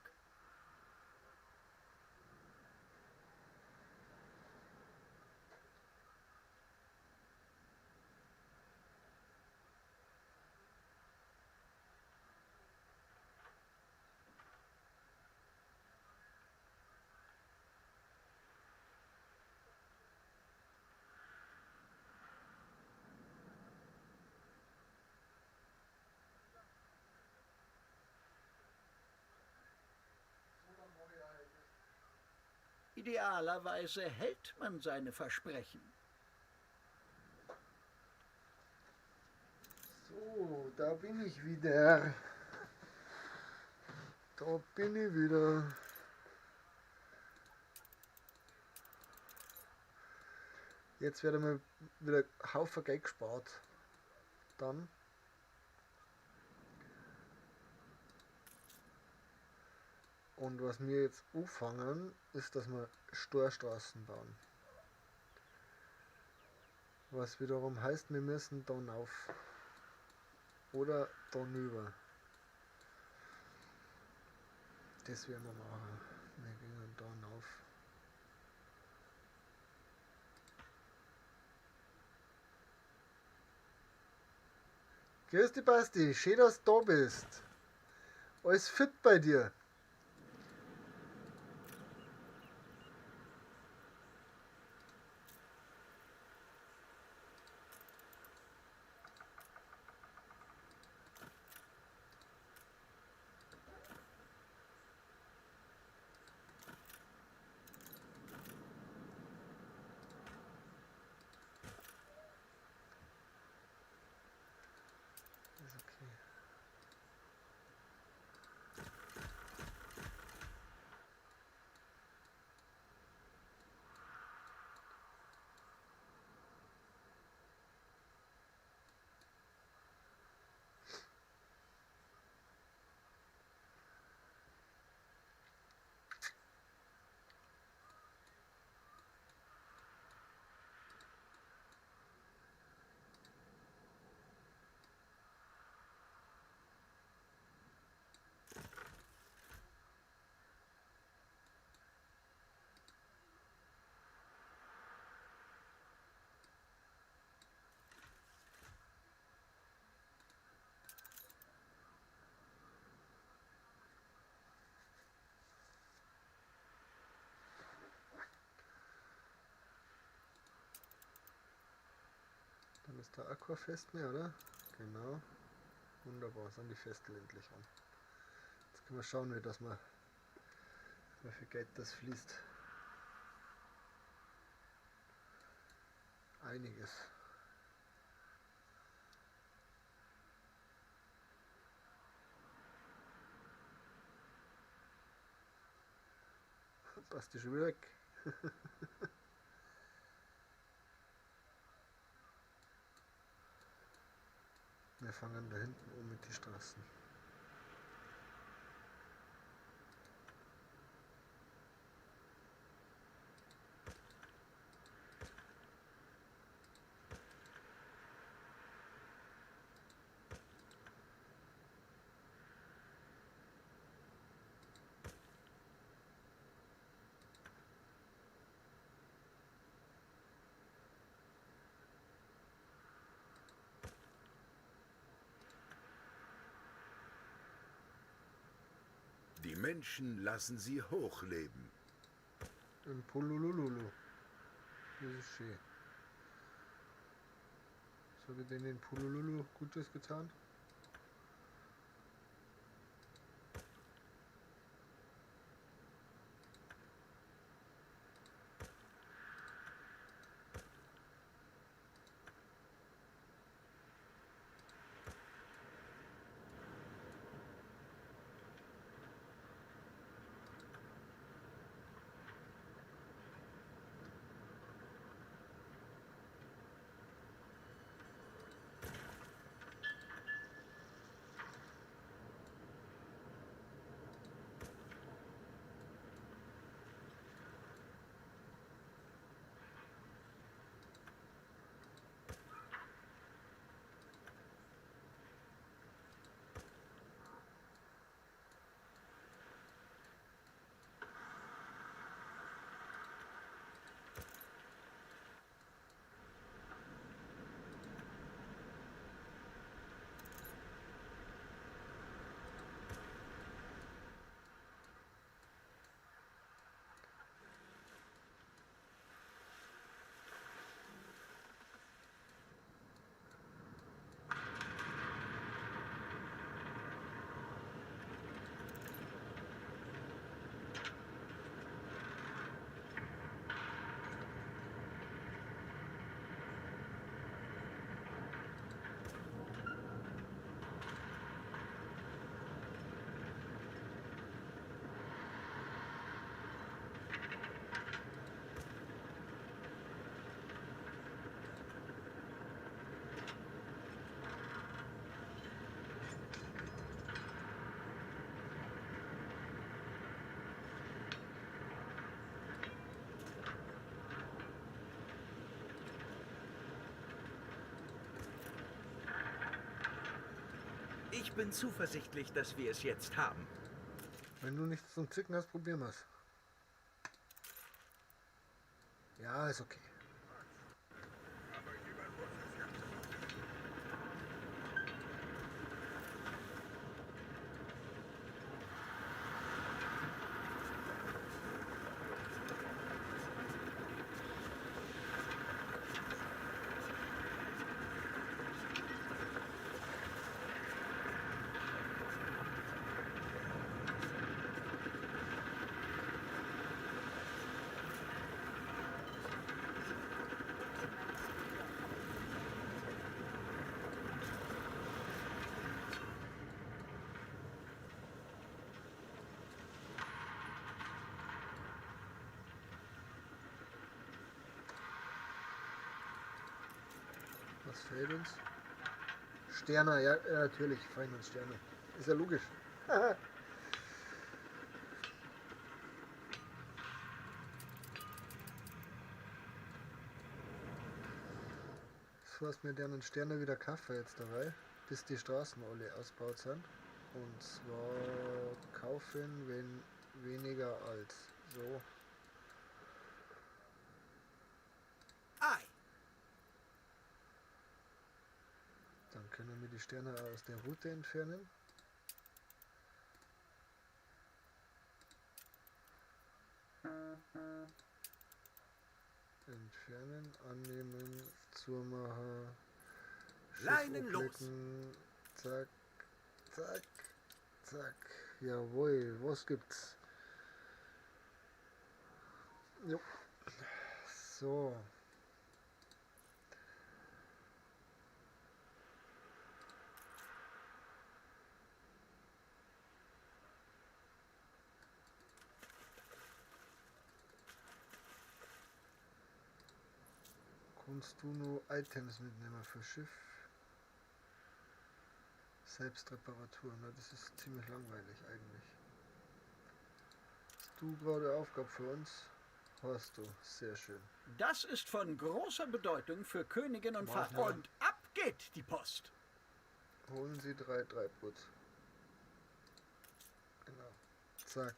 Idealerweise hält man seine Versprechen. So, da bin ich wieder. Da bin ich wieder. Jetzt werden wir wieder Haufen Geld gespart. Dann. Und was wir jetzt anfangen, ist, dass wir Storstraßen bauen. Was wiederum heißt, wir müssen da rauf. Oder da rüber. Das werden wir machen. Wir gehen da rauf. Grüß dich, Basti. Schön, dass du da bist. Alles fit bei dir? Ist okay. Dann ist der Aquafest mehr, oder? Genau. Wunderbar, sind die Festel endlich an. Jetzt können wir schauen, wie viel Geld das fließt. Einiges. Passt die schon wieder weg. Wir fangen da hinten um mit den Straßen. Die Menschen lassen sie hochleben. Im Pulululu. Das ist schön. Was habe ich denn in Pulululu Gutes getan? Ich bin zuversichtlich, dass wir es jetzt haben. Wenn du nichts zum Zicken hast, probieren wir's. Ja, ist okay. Was fehlt uns? Sterne, ja, natürlich fallen uns Sterne. Ist ja logisch. So hast mir deren Sterne wieder Kaffee jetzt dabei, bis die Straßen alle ausgebaut sind. Und zwar kaufen, wenn weniger als so. Ei. Dann können wir die Sterne aus der Route entfernen. Entfernen, annehmen, zumachen. Leinen los. Klicken, zack, zack, zack. Jawohl, was gibt's? Jo. So. Kannst du nur Items mitnehmen für Schiff? Selbstreparatur, ne? Das ist ziemlich langweilig eigentlich. Hast du gerade Aufgabe für uns? Hast du, sehr schön. Das ist von großer Bedeutung für Königin und Mach Vater. mal. Und ab geht die Post. Holen Sie 3 Treibgut. Genau. Zack.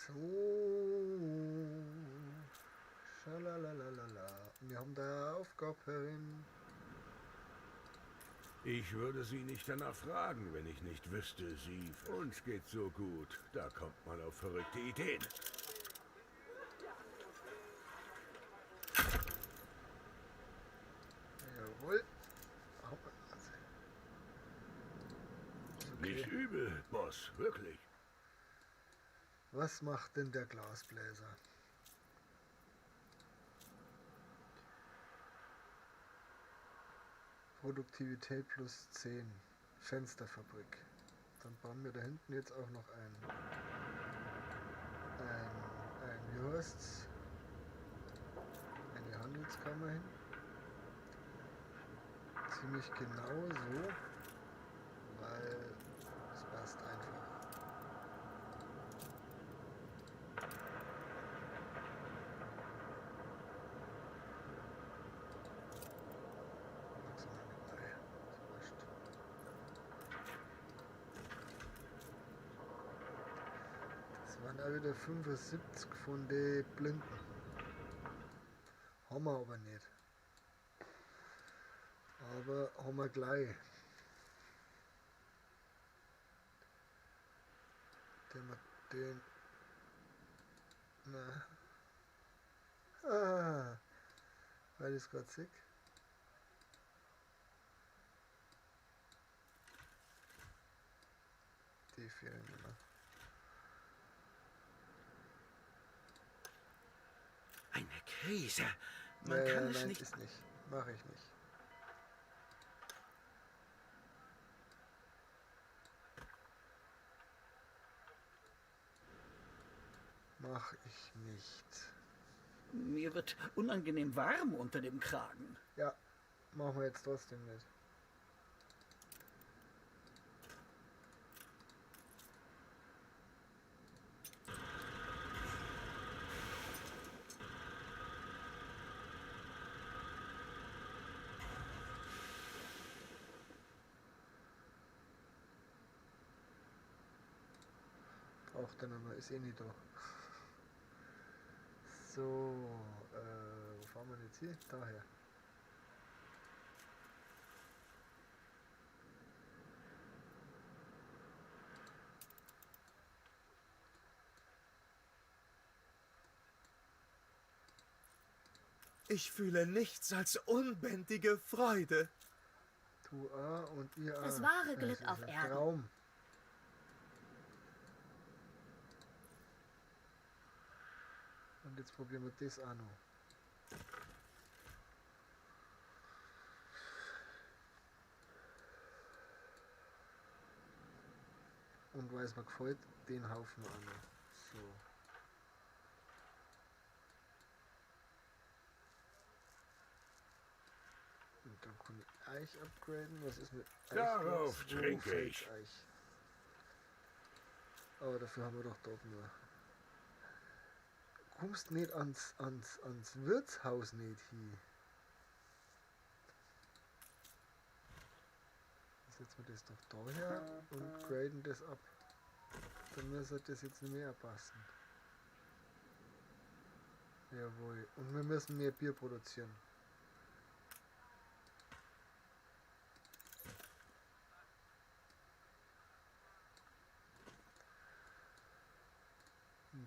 So. Schalalalala. Wir haben da Aufgaberin. Ich würde Sie nicht danach fragen, wenn ich nicht wüsste, Sie... Uns geht so gut. Da kommt man auf verrückte Ideen. Jawohl. Ist okay. Nicht übel, Boss. Wirklich. Was macht denn der Glasbläser? Produktivität plus 10. Fensterfabrik. Dann bauen wir da hinten jetzt auch noch wie heißt's? Eine Handelskammer hin. Ziemlich genau so, weil es passt einfach. Das waren auch wieder 75 von den Blinden. Haben wir aber nicht. Aber haben wir gleich. Den. Na. Ah. Weil ich gerade sick. Die fehlen mir noch. Eine Krise. Man kann es nein, nicht... ist nicht. Mache ich nicht. Mach ich nicht. Mir wird unangenehm warm unter dem Kragen. Ja, machen wir jetzt trotzdem nicht. braucht er nochmal, ist eh nicht da. So, wo fahren wir jetzt hier? Daher. Ich fühle nichts als unbändige Freude. Du A und ihr A. Das wahre Glück ist auf ein Erden. Traum. Und jetzt probieren wir das auch noch. Und weil es mir gefällt, den Haufen auch noch. So. Und dann kann ich Eich upgraden. Was ist mit Eich? Darauf los? Wo trinke fällt's ich. Eich? Aber dafür haben wir doch dort nur. Kommst nicht ans Wirtshaus nicht hin. Setzen wir das doch daher und graden das ab. Dann müsste das jetzt nicht mehr passen. Jawohl. Und wir müssen mehr Bier produzieren.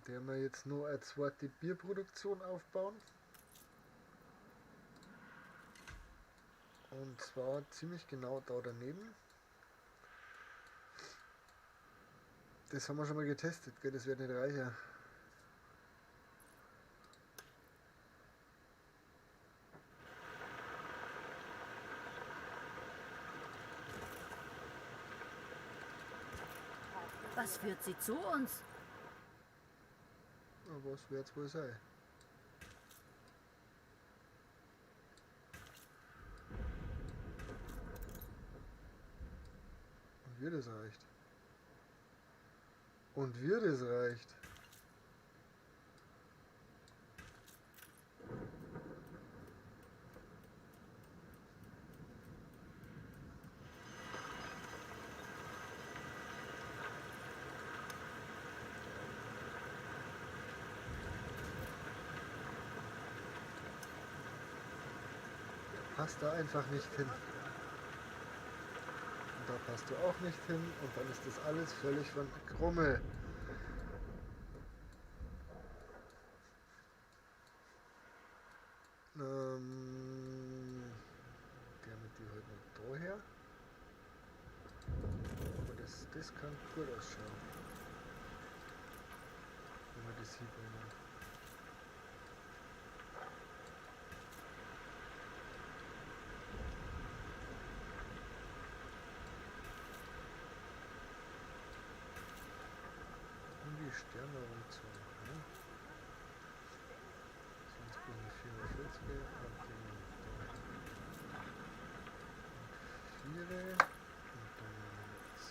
Der wir jetzt nur eine zweite Bierproduktion aufbauen. Und zwar ziemlich genau da daneben. Das haben wir schon mal getestet, gell? Das wird nicht reicher. Was führt sie zu uns? Na, was wird's wohl sein? Und wie das reicht. Und wie das reicht. Passt da einfach nicht hin. Und da passt du auch nicht hin und dann ist das alles völlig von Krummel. Der mit die heute noch daher. Aber das kann gut ausschauen. Wenn wir das hier bringen. Die Sterne rumzogen. Ne? Sonst brauchen wir 440 und den 4 und dann C.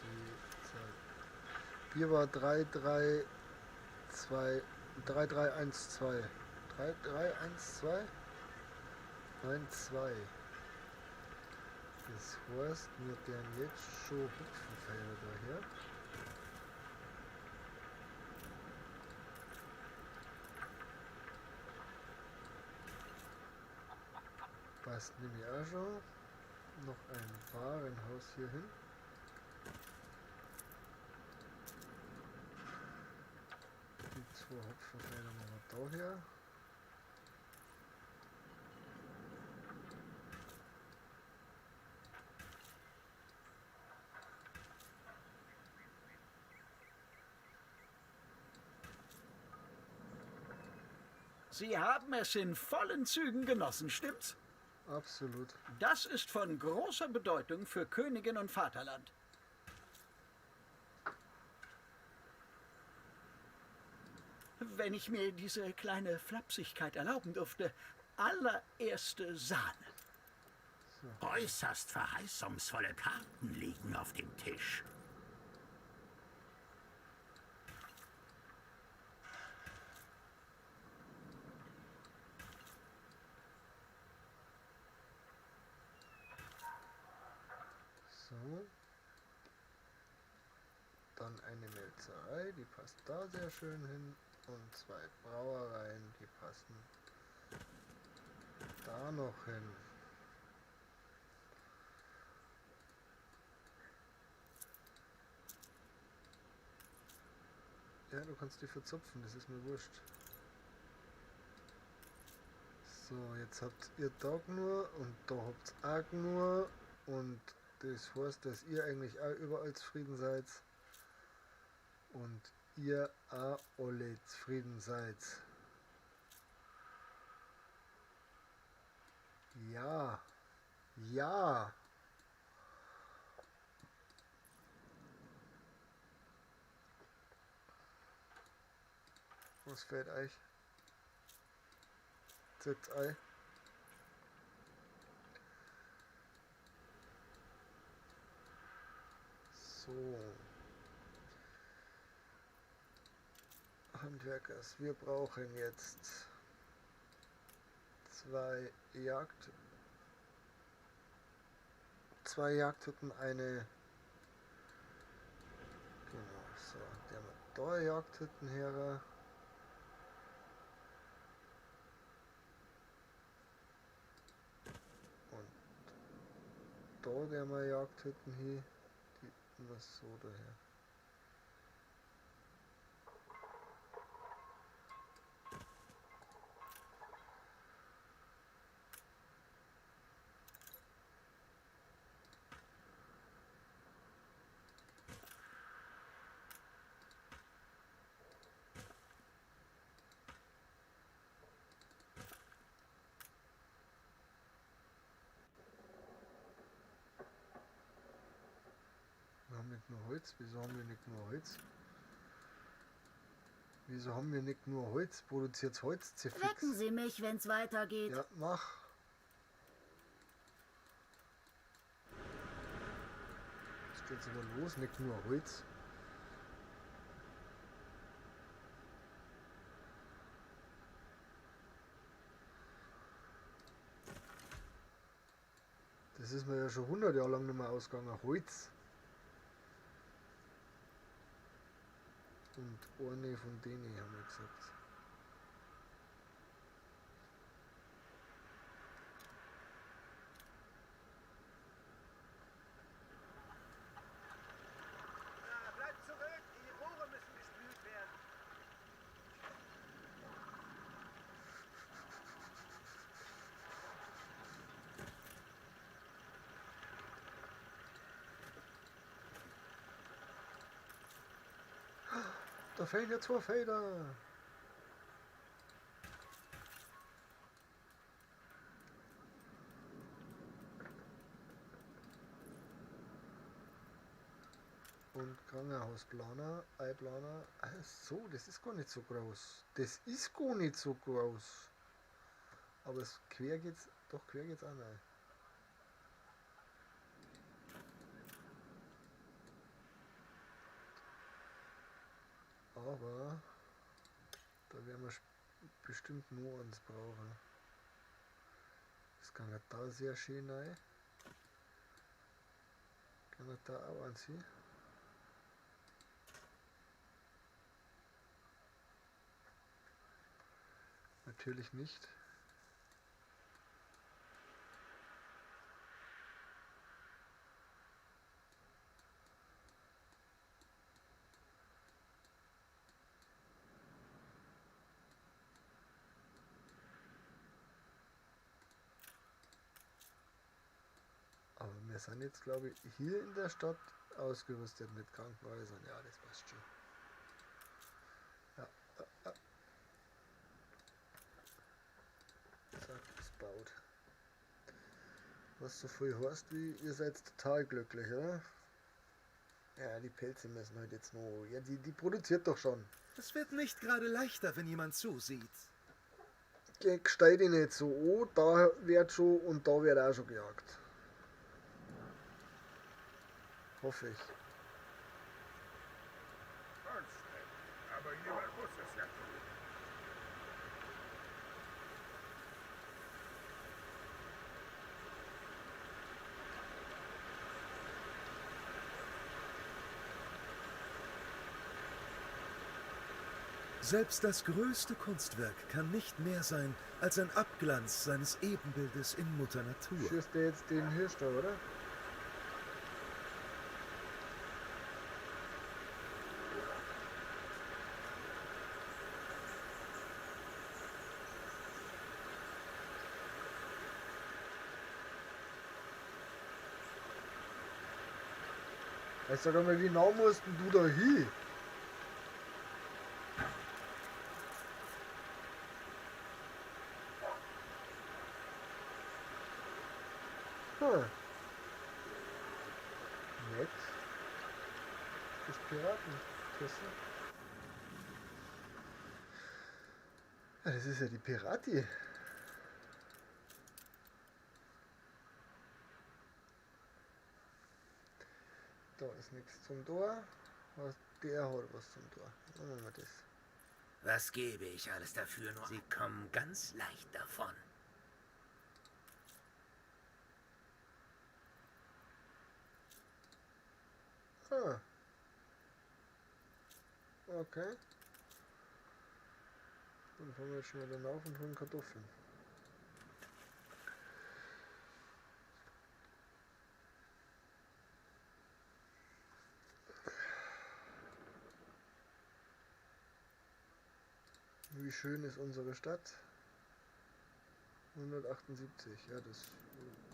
Hier war 3312 3312 3312 92. Das heißt, wir werden jetzt schon Hüpfenpfeile daher. Passt nämlich auch schon. Noch ein Warenhaus hier hin. Die 2 Hopfenfelder machen wir daher. Sie haben es in vollen Zügen genossen, stimmt's? Absolut. Das ist von großer Bedeutung für Königin und Vaterland. Wenn ich mir diese kleine Flapsigkeit erlauben dürfte, allererste Sahne. Äußerst verheißungsvolle Karten liegen auf dem Tisch. So. Da Dann eine Melzerei, die passt da sehr schön hin. Und 2 Brauereien, die passen da noch hin. Ja, du kannst die verzupfen, das ist mir wurscht. So, jetzt habt ihr da nur und da habt ihr auch nur. Und das heißt, dass ihr eigentlich auch überall zufrieden seid. Und ihr auch alle zufrieden seid. Ja. Ja. Was fällt euch? Z-Ei. So. Handwerkers, wir brauchen jetzt 2 Jagdhütten, eine. Genau, so, die haben wir da Jagdhütten her. Und da haben wir Jagdhütten hier. Die was so daher. Wir haben nicht nur Holz. Wieso haben wir nicht nur Holz? Wieso haben wir nicht nur Holz? Produziert Holz zerfix. Wecken Sie mich, wenn's weitergeht. Ja, mach. Jetzt geht's aber los, nicht nur Holz. Das ist mir ja schon 100 Jahre lang nicht mehr ausgegangen. Holz. Und eine von denen haben wir gesagt. Bleibt zurück, die Rohre müssen gespült werden. Da fehlen ja 2 Felder. Und Krankenhausplaner, Eiplaner. Ach so, das ist gar nicht so groß. Das ist gar nicht so groß. Aber es quer geht's, doch quer geht's auch nicht. Aber da werden wir bestimmt nur eins brauchen. Das kann ja da sehr schön rein. Kann ich da auch anziehen? Natürlich nicht. Aber wir sind jetzt, glaube ich, hier in der Stadt ausgerüstet mit Krankenhäusern. Ja, das passt schon. Ja, zack, ist baut. Was so viel heißt wie, ihr seid total glücklich, oder? Ja, die Pelze müssen halt jetzt noch. Ja, die produziert doch schon. Es wird nicht gerade leichter, wenn jemand zusieht. Stell dich nicht so an, da wird schon und da wird auch schon gejagt. Hoffe ich. Aber jemand muss es ja tun. Selbst das größte Kunstwerk kann nicht mehr sein als ein Abglanz seines Ebenbildes in Mutter Natur. Schießt der jetzt den Hirsch da, oder? Ich sag einmal, wie nah musst denn du da hin? Nett. Das Piratenkiste. Ja, das ist ja die Pirati. Da ist nichts zum Tor. Der hat was zum Tor. Machen wir das. Was gebe ich alles dafür? Nur Sie kommen ganz leicht davon. Ah. Okay. Dann fahren wir jetzt schnell dann auf und holen Kartoffeln. Wie schön ist unsere Stadt? 178, ja, das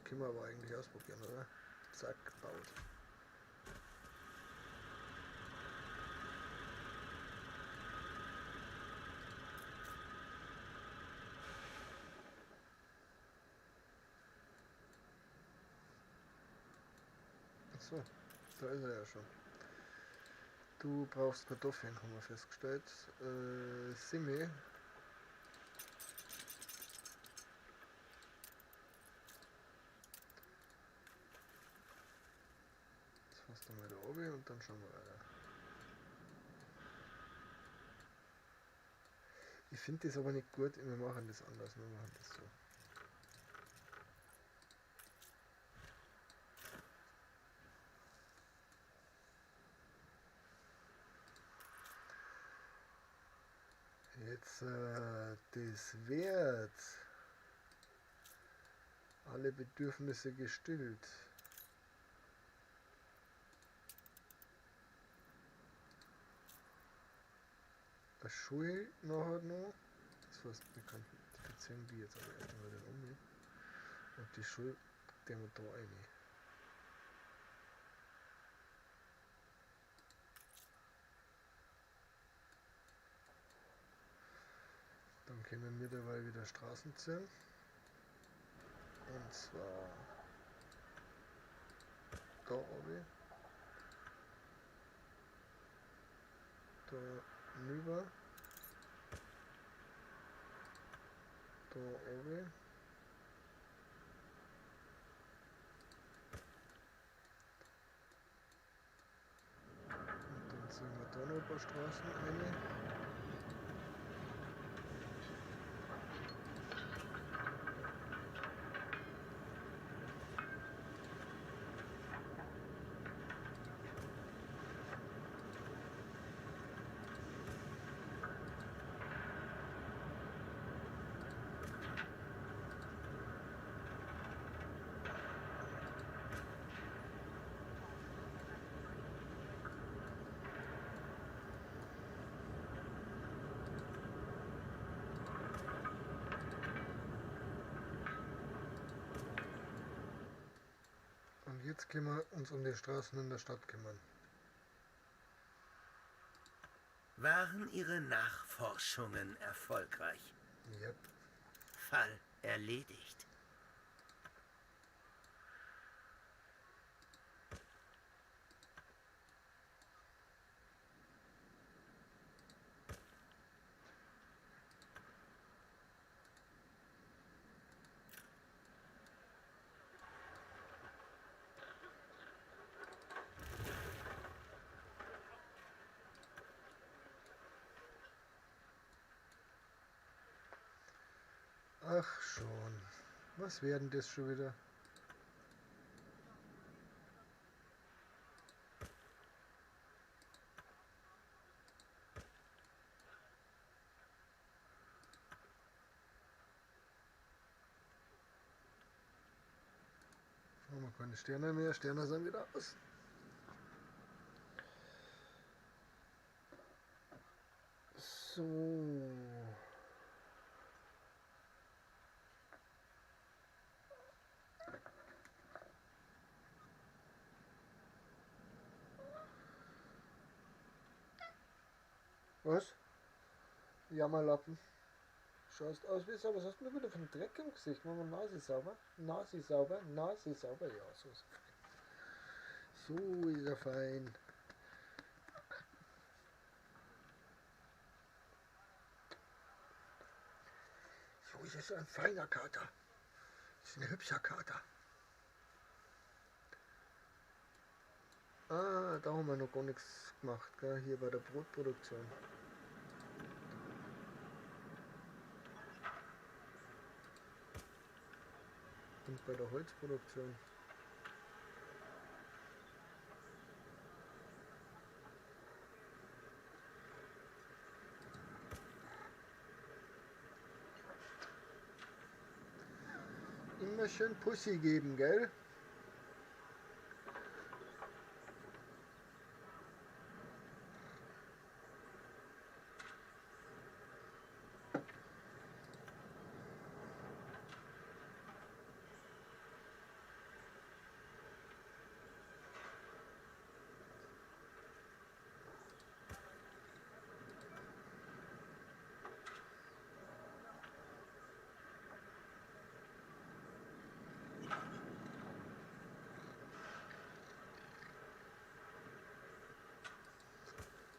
können wir aber eigentlich ausprobieren, oder? Zack, baut. Achso, da ist er ja schon. Du brauchst Kartoffeln, haben wir festgestellt. Simi. Jetzt fährst du mal da oben und dann schauen wir weiter. Ich finde das aber nicht gut, wir machen das anders, wir machen das so. Jetzt, das wird alle Bedürfnisse gestillt. Eine Schule nachher noch. Das heißt, wir können identifizieren die jetzt aber erst einmal den um. Und die Schule, der wir da rein. Dann können wir dabei wieder Straßen ziehen. Und zwar da oben. Da rüber. Da oben. Und dann ziehen wir da noch ein paar Straßen rein. Und jetzt können wir uns um die Straßen in der Stadt kümmern. Waren Ihre Nachforschungen erfolgreich? Yep. Fall erledigt. Ach schon. Was werden das schon wieder? wir keine Sterne mehr. Sterne sind wieder aus. So. Was? Jammerlappen. Schaust aus wie sauber. Was hast du denn wieder für einen Dreck im Gesicht? Machen wir Nase sauber? Nase sauber? Nase sauber? Ja, so ist er. So ist er fein. So ist es ein feiner Kater. Das ist ein hübscher Kater. Ah, da haben wir noch gar nichts gemacht, gell? Hier bei der Brotproduktion. Und bei der Holzproduktion. Immer schön Pussy geben, gell?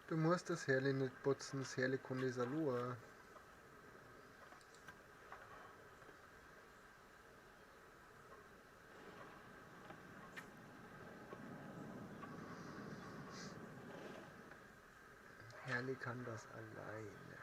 Du musst das Herrli nicht putzen, das Herrli kann das allein. Herrli kann das alleine.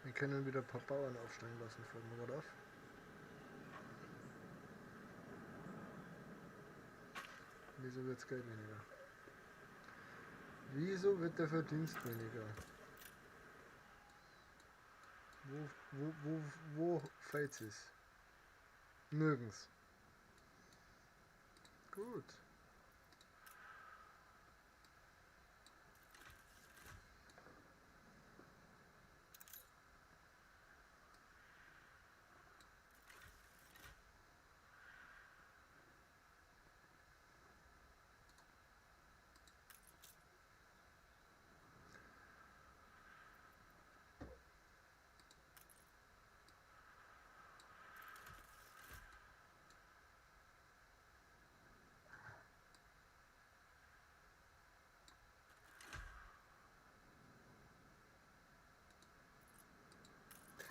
Wir können wieder ein paar Bauern aufsteigen lassen vom Nordorf. Wieso wird das Geld weniger? Wieso wird der Verdienst weniger? Wo fällt es? Nirgends. Gut.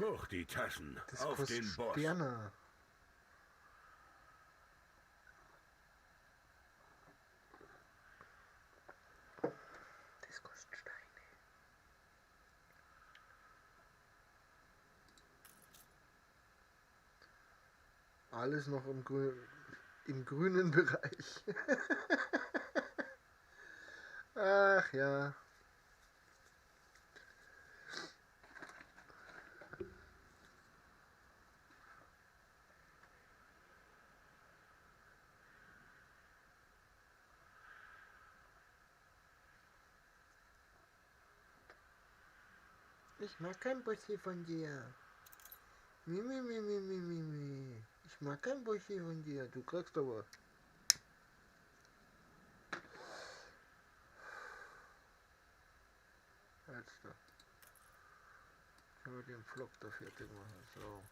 Hoch die Taschen, Das auf kostet den Boss. Sterne. Das kostet Steine. Alles noch im grünen Bereich. Ach ja. Ich mag kein Bussi von dir. Mi. Ich mag kein Bussi von dir. Du kriegst aber. Jetzt da. Können wir den Flock da fertig machen. So.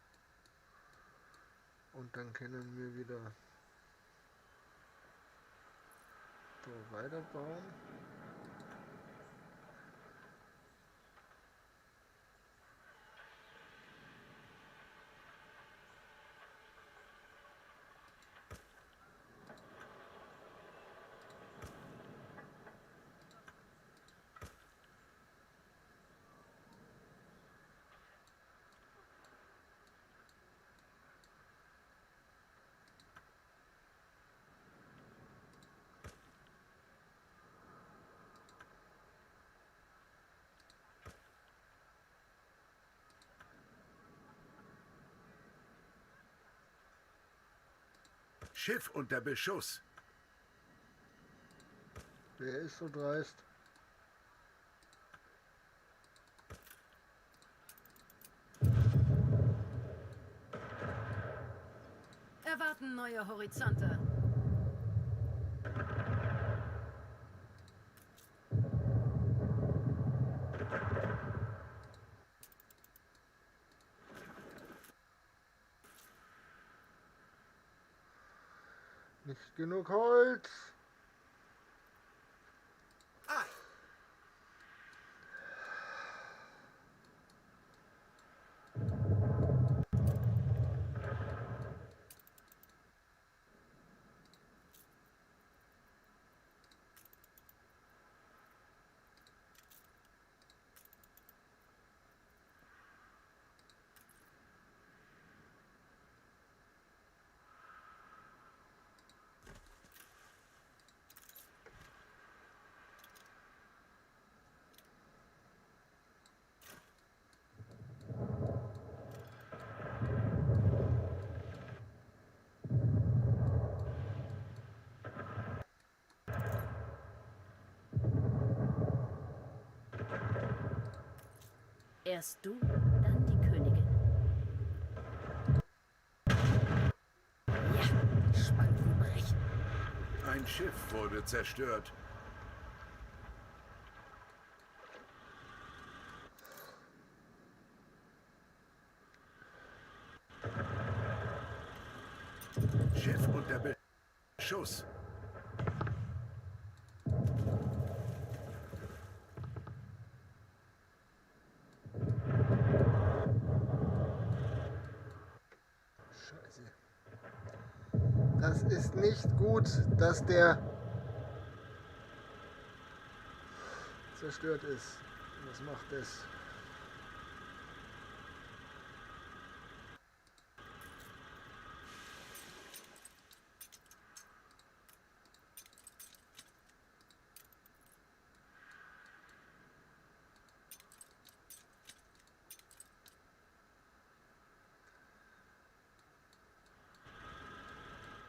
Und dann können wir wieder da weiterbauen. Schiff unter Beschuss. Wer ist so dreist? Erwarten neue Horizonte. Nicht genug Holz. Ah, Erst du, dann die Königin. Ja, die Spanten brechen. Ein Schiff wurde zerstört. Schiff unter Beschuss. Scheiße. Das ist nicht gut, dass der zerstört ist. Was macht es?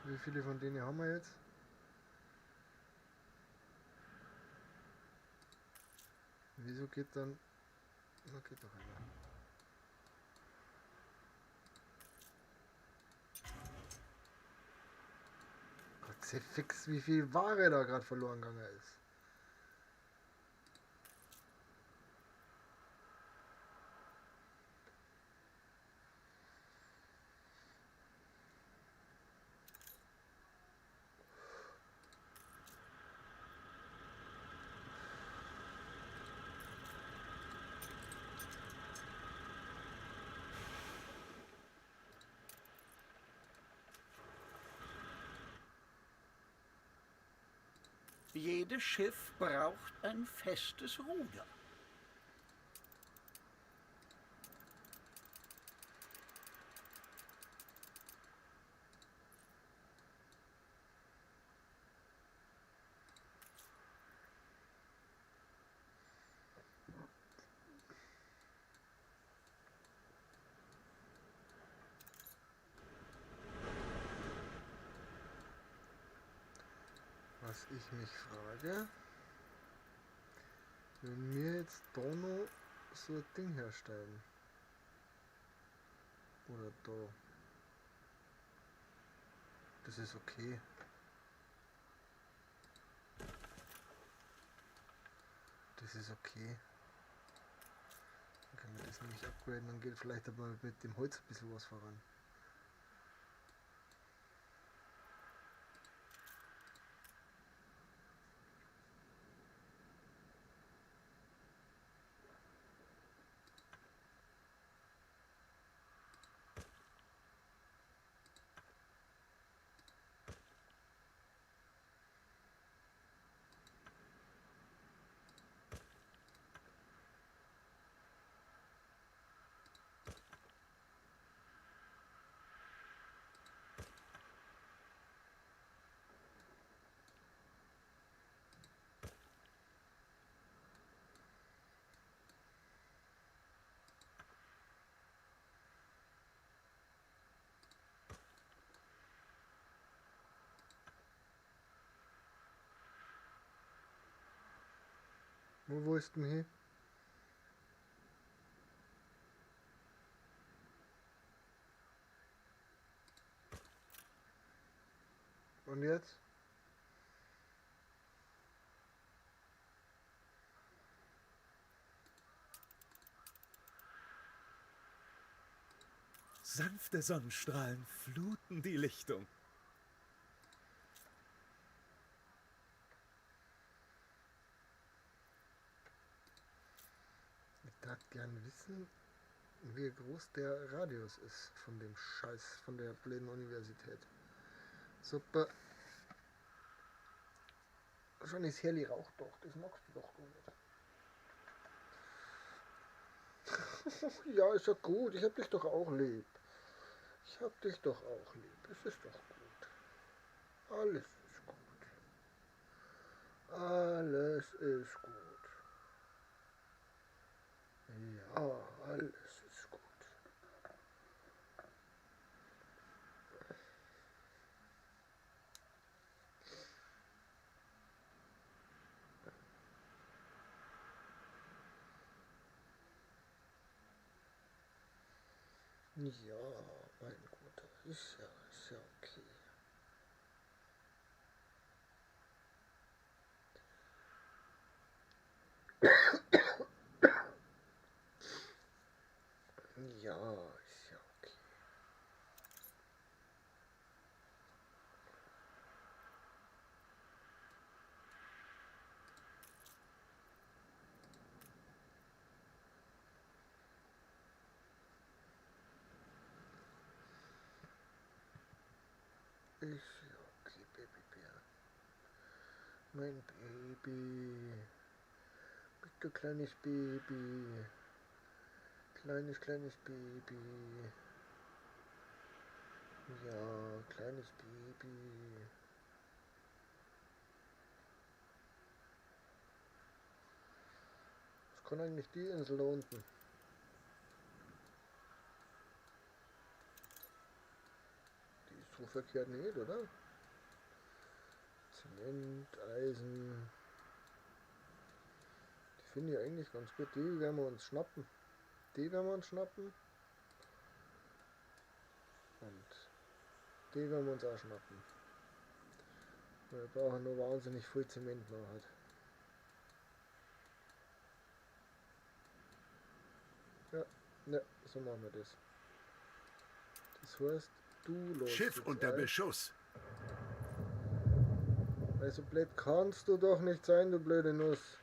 Wie viele von denen haben wir jetzt? Wieso geht dann... Na, geht doch immer. Gott, fix, wie viel Ware da gerade verloren gegangen ist. Jedes Schiff braucht ein festes Ruder. Was ich mich frage, wenn wir jetzt Dono so ein Ding herstellen. Oder da. Das ist okay. Das ist okay. Dann Können wir das nämlich upgraden, dann geht vielleicht aber mit dem Holz ein bisschen was voran. Wo ist denn hier? Und jetzt? Sanfte Sonnenstrahlen fluten die Lichtung. Ich würde gern wissen, wie groß der Radius ist von dem Scheiß, von der blöden Universität. Super. Schon ist Heli raucht doch, das magst du doch gar nicht. Ja, ist ja gut, ich hab dich doch auch lieb. Ich hab dich doch auch lieb, es ist doch gut. Alles ist gut. Alles ist gut. Ja, alles ist gut. Ja, mein Guter, ist ja okay. Ja, ist ja okay. Ist ja okay, Babybär. Mein Baby. Bist du kleines Baby. Kleines Baby. Ja, kleines Baby. Was kann eigentlich die Insel da unten? Die ist so verkehrt nicht, oder? Zement, Eisen. Die finde ich eigentlich ganz gut. Die werden wir uns schnappen. Die werden wir uns schnappen. Und die werden wir uns auch schnappen. Wir brauchen nur wahnsinnig viel Zement noch halt. Ja, so machen wir das. Das heißt, du läufst Schiff jetzt unter ein. Beschuss. Weil so blöd kannst du doch nicht sein, du blöde Nuss.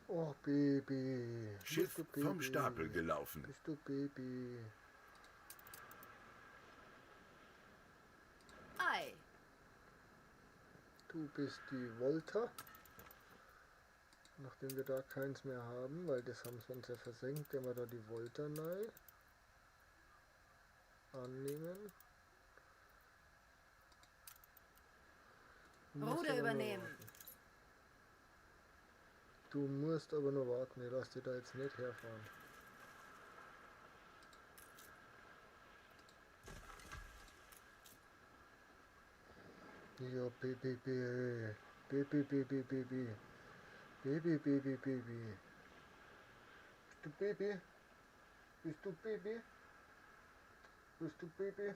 Oh, Baby. Schiff Bist du Baby? vom Stapel gelaufen. Bist du Baby? Ei. Du bist die Volta. Nachdem wir da keins mehr haben, weil das haben sie uns ja versenkt, werden wir da die Volta neu annehmen. Ruder übernehmen. Du musst aber nur warten, ich lass dich da jetzt nicht herfahren. Ja, Baby, Baby, Baby, Baby, Baby, Baby, Baby, Baby. Bist du Baby? Bist du Baby? Bist du Baby?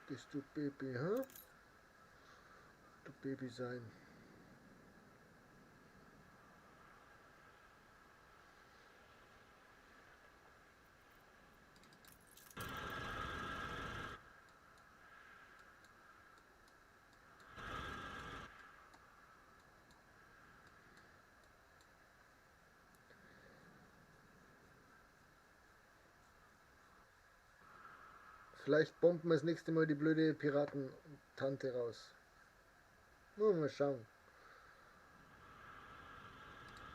Bist du Baby, hä? Du Baby sein. Vielleicht bomben wir das nächste Mal die blöde Piratentante raus. Nur mal schauen.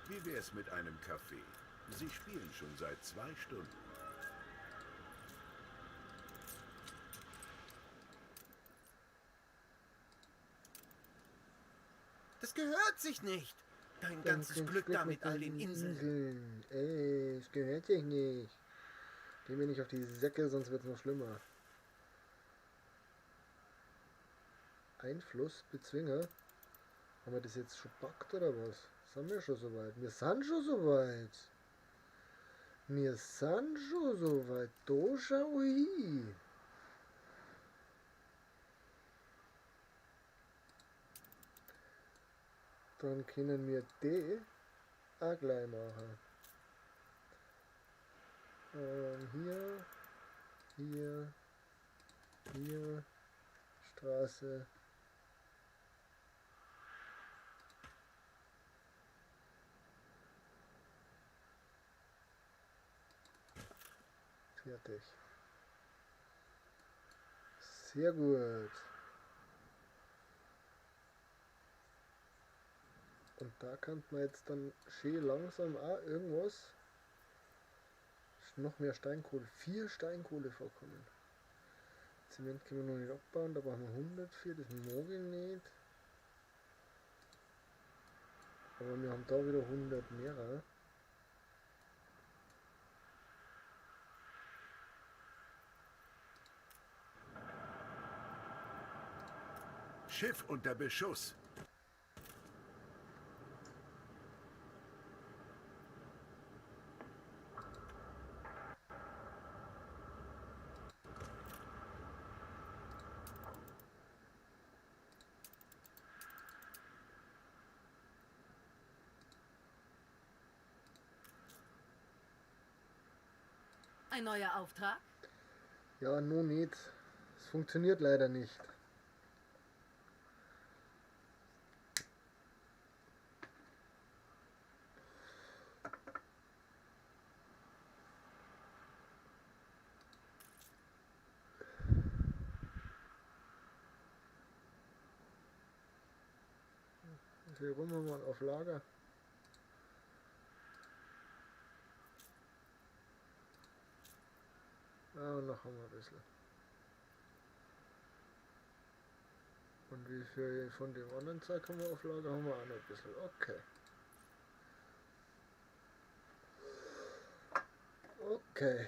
Wie wär's mit einem Kaffee? Sie spielen schon seit 2 Stunden. Das gehört sich nicht. Dein ganzes Glück da mit all den Inseln. Ey, es gehört sich nicht. Geh mir nicht auf die Säcke, sonst wird es noch schlimmer. Einfluss, Bezwinger. Haben wir das jetzt schon packt oder was? Sind wir schon soweit? Wir sind schon soweit. Wir sind schon soweit. Da schau hin. Dann können wir die auch gleich machen. Hier, hier, hier, Straße. Fertig. Sehr gut. Und da kann man jetzt dann schön langsam auch irgendwas. Noch mehr Steinkohle. 4 Steinkohle vorkommen. Zement können wir noch nicht abbauen, da brauchen wir 100 für, das mag ich nicht. Aber wir haben da wieder 100 mehr. Schiff unter Beschuss. Ein neuer Auftrag? Ja, nur nicht. Es funktioniert leider nicht. Wie rum haben wir auf Lager? Ah, noch haben wir ein bisschen. Und wie viel von dem anderen Zeug haben wir auf Lager? Haben wir auch noch ein bisschen. Okay. Okay.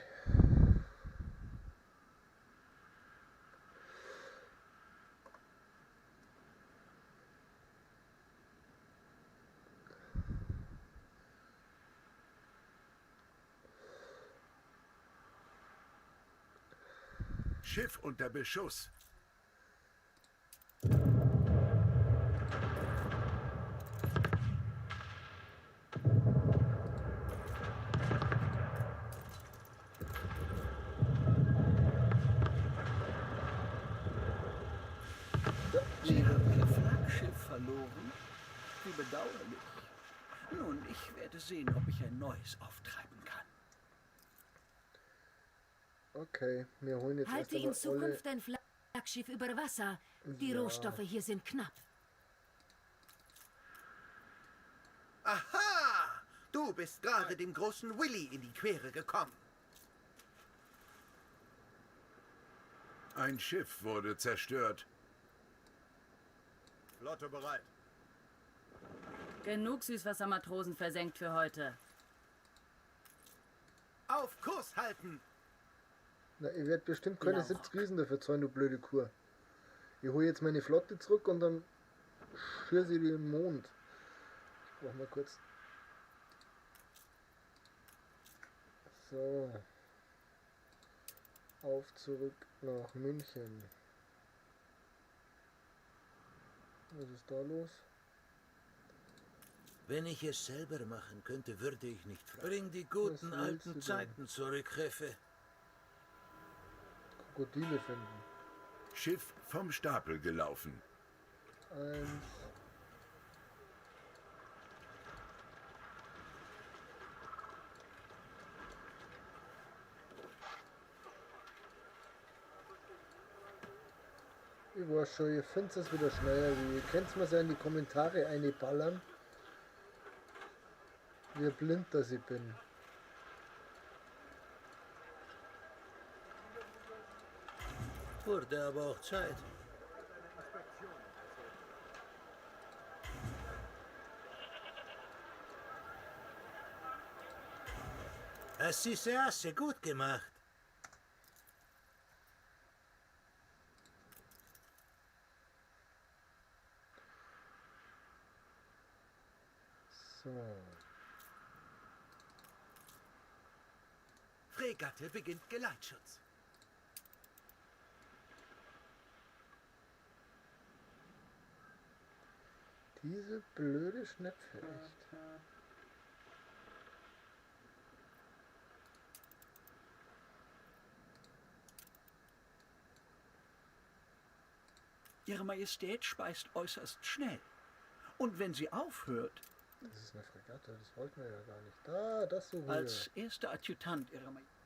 Schiff unter Beschuss. Sie haben Ihr Flaggschiff verloren? Wie bedauerlich. Nun, ich werde sehen, ob ich ein neues auftreiben kann. Okay, wir holen jetzt Halte erst in einmal Zukunft ein Flaggschiff über Wasser. Die Ja. Rohstoffe hier sind knapp. Aha! Du bist gerade dem großen Willy in die Quere gekommen. Ein Schiff wurde zerstört. Flotte bereit. Genug Süßwassermatrosen versenkt für heute. Auf Kurs halten! Na, ihr werdet bestimmt keine Lauch. 70 Riesen dafür zahlen, du blöde Kur. Ich hole jetzt meine Flotte zurück und dann schürze ich die im Mond. Ich brauche mal kurz. So. Auf zurück nach München. Was ist da los? Wenn ich es selber machen könnte, würde ich nicht fragen. Bring die Was guten willst du alten denn? Zeiten zurück, Chefe. Krokodile finden. Schiff vom Stapel gelaufen. 1. Ich weiß schon, ihr findet es wieder schneller. Ihr könnt mir ja in die Kommentare einballern, wie blind dass ich bin. Wurde aber auch Zeit. Assise, gut gemacht. So. Fregatte beginnt Geleitschutz. Diese blöde Schnepfe, echt. Ihre Majestät speist äußerst schnell. Und wenn sie aufhört, Das ist eine Fregatte, das wollten wir ja gar nicht. Da, das so als erster Adjutant Ihrer Majestät.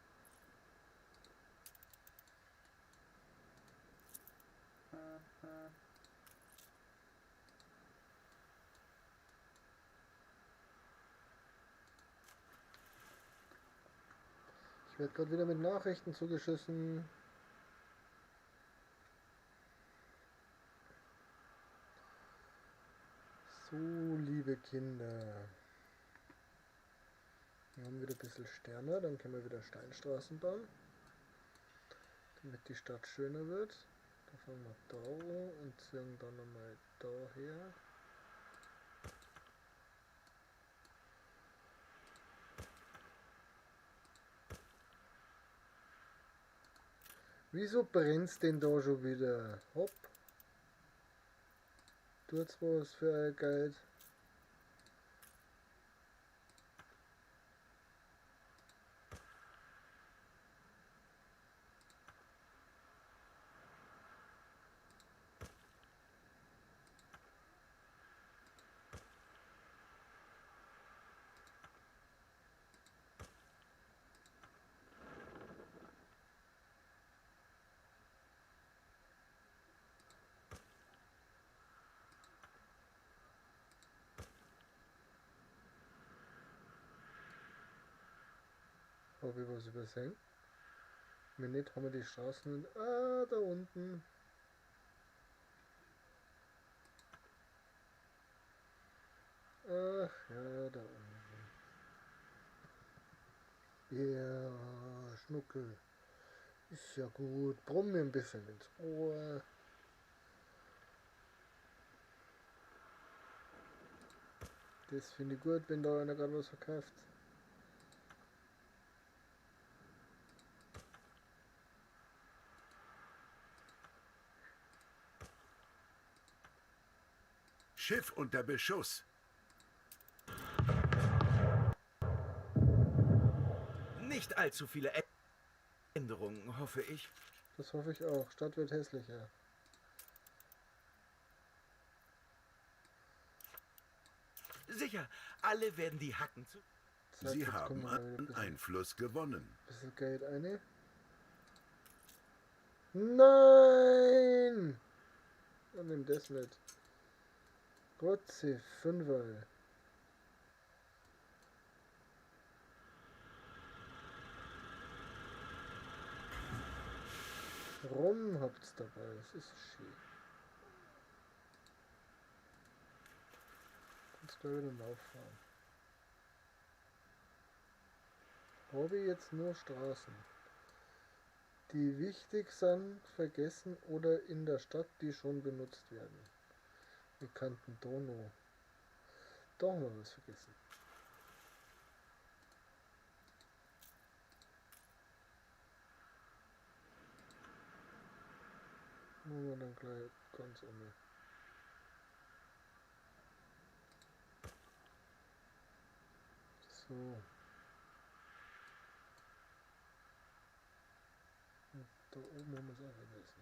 Ich werde gerade wieder mit Nachrichten zugeschissen. So, liebe Kinder. Wir haben wieder ein bisschen Sterne, dann können wir wieder Steinstraßen bauen. Damit die Stadt schöner wird. Da fangen wir da an und ziehen dann nochmal daher. Wieso brennt's denn da schon wieder? Hopp. Tut's was für euer Geld? Habe ich was übersehen? Wenn nicht, haben wir die Straßen. Ah, da unten. Ach ja, da unten. Ja, Schnuckel. Ist ja gut. Brumm mir ein bisschen ins Ohr. Das finde ich gut, wenn da einer gerade was verkauft. Schiff unter Beschuss. Nicht allzu viele Änderungen, hoffe ich. Das hoffe ich auch. Stadt wird hässlicher. Sicher, alle werden die Hacken zu... Zack, Sie jetzt haben kommen wir wieder ein an bisschen, Einfluss gewonnen. bisschen Geld eine. Nein! Und nimm das mit. Gotze, Fünferl. Rum habt's dabei, es ist schön. Da wieder einen Lauf fahren. Habe ich jetzt nur Straßen, die wichtig sind, vergessen oder in der Stadt, die schon benutzt werden. Wir kannten Donau. Da haben wir was vergessen. Machen wir dann gleich ganz um. So. Und da oben haben wir es auch vergessen.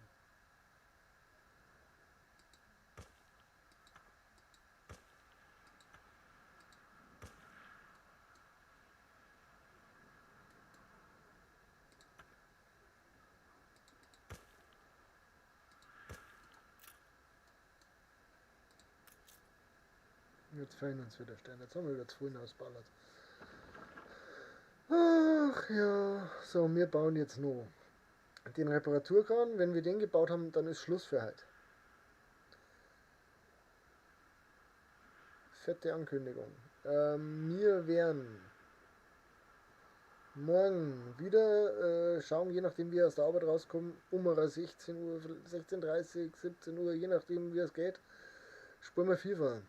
Jetzt fehlen uns wieder Sterne. Jetzt haben wir wieder 2 ausballert. Ach ja. So, wir bauen jetzt noch den Reparaturkran. Wenn wir den gebaut haben, dann ist Schluss für heute. Fette Ankündigung. Wir werden morgen wieder schauen, je nachdem wie wir aus der Arbeit rauskommen, um 16 Uhr, 16:30 17 Uhr, je nachdem wie es geht, spielen wir FIFA.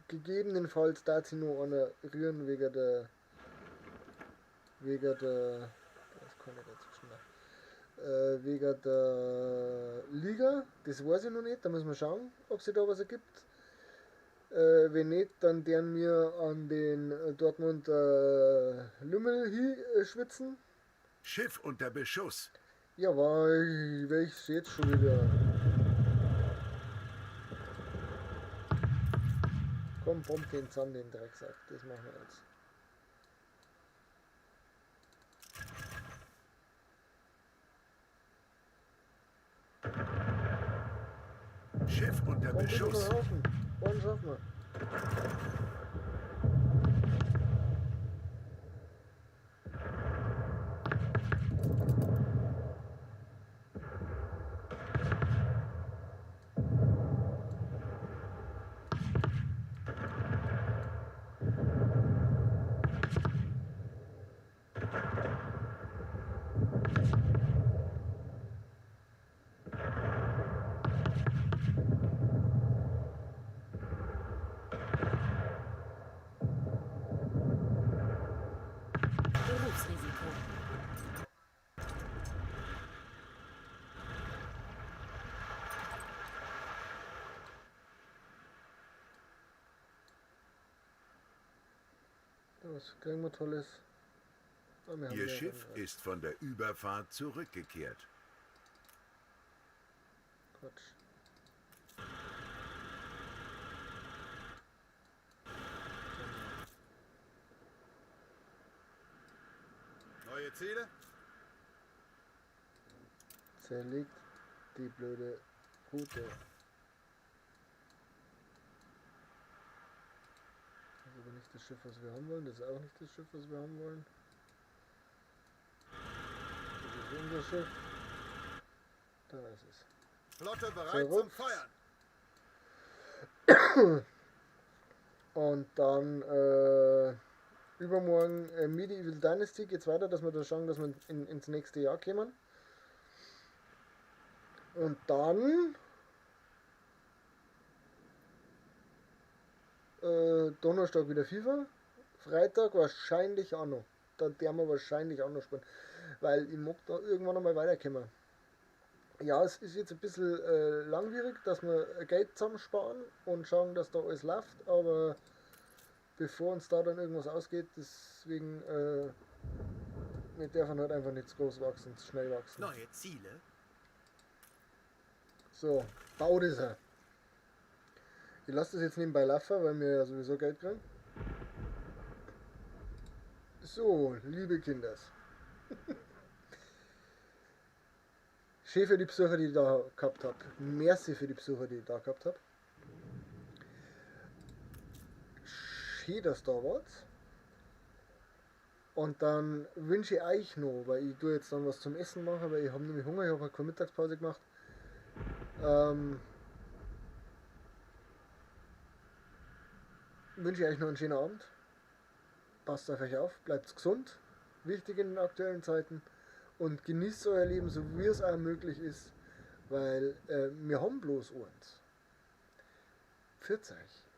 Gegebenenfalls darf sie nur einer rühren wegen der das kann ich dazwischen wegen der Liga, das weiß ich noch nicht, da müssen wir schauen, ob sie da was ergibt. Wenn nicht, dann werden wir an den Dortmund Lümmel hier schwitzen. Schiff unter Beschuss. Ja, weil ich jetzt schon wieder. Komm, bomb den Zahn, den Drecksack. Das machen wir jetzt. Schiff unter Beschuss. Wann schaffen wir? Berufsrisiko. Was kriegen wir Tolles? Ah, wir haben Ihr ja Schiff dann, ist von der Überfahrt zurückgekehrt. Quatsch. Neue Ziele? Zerlegt die blöde Route. Das ist aber nicht das Schiff, was wir haben wollen. Das ist auch nicht das Schiff, was wir haben wollen. Das ist unser Schiff. Da ist es. Flotte bereit Verrückt. zum Feuern. Und dann übermorgen Medieval Dynasty geht's weiter, dass wir da schauen, dass wir ins nächste Jahr kommen. Und dann Donnerstag wieder FIFA. Freitag wahrscheinlich auch noch. Da werden wir wahrscheinlich auch noch spielen. Weil ich mag da irgendwann einmal weiterkommen. Ja, es ist jetzt ein bisschen langwierig, dass wir Geld zusammensparen und schauen, dass da alles läuft, aber bevor uns da dann irgendwas ausgeht, deswegen wir dürfen halt einfach nicht zu groß wachsen, zu schnell wachsen. Neue Ziele? So, bau das her. Ich lasse das jetzt nebenbei laufen, weil wir ja sowieso Geld kriegen. So, liebe Kinders. Schön für die Besucher, die ich da gehabt habe. Merci für die Besucher, die ich da gehabt habe. Schön, dass da wart. Und dann wünsche ich euch noch, weil ich tue jetzt dann was zum Essen machen, weil ich habe nämlich Hunger, ich habe halt keine Mittagspause gemacht. wünsche ich euch noch einen schönen Abend. Passt auf euch auf, bleibt gesund, wichtig in den aktuellen Zeiten, und genießt euer Leben, so wie es auch möglich ist, weil wir haben bloß eins. Pfiat euch.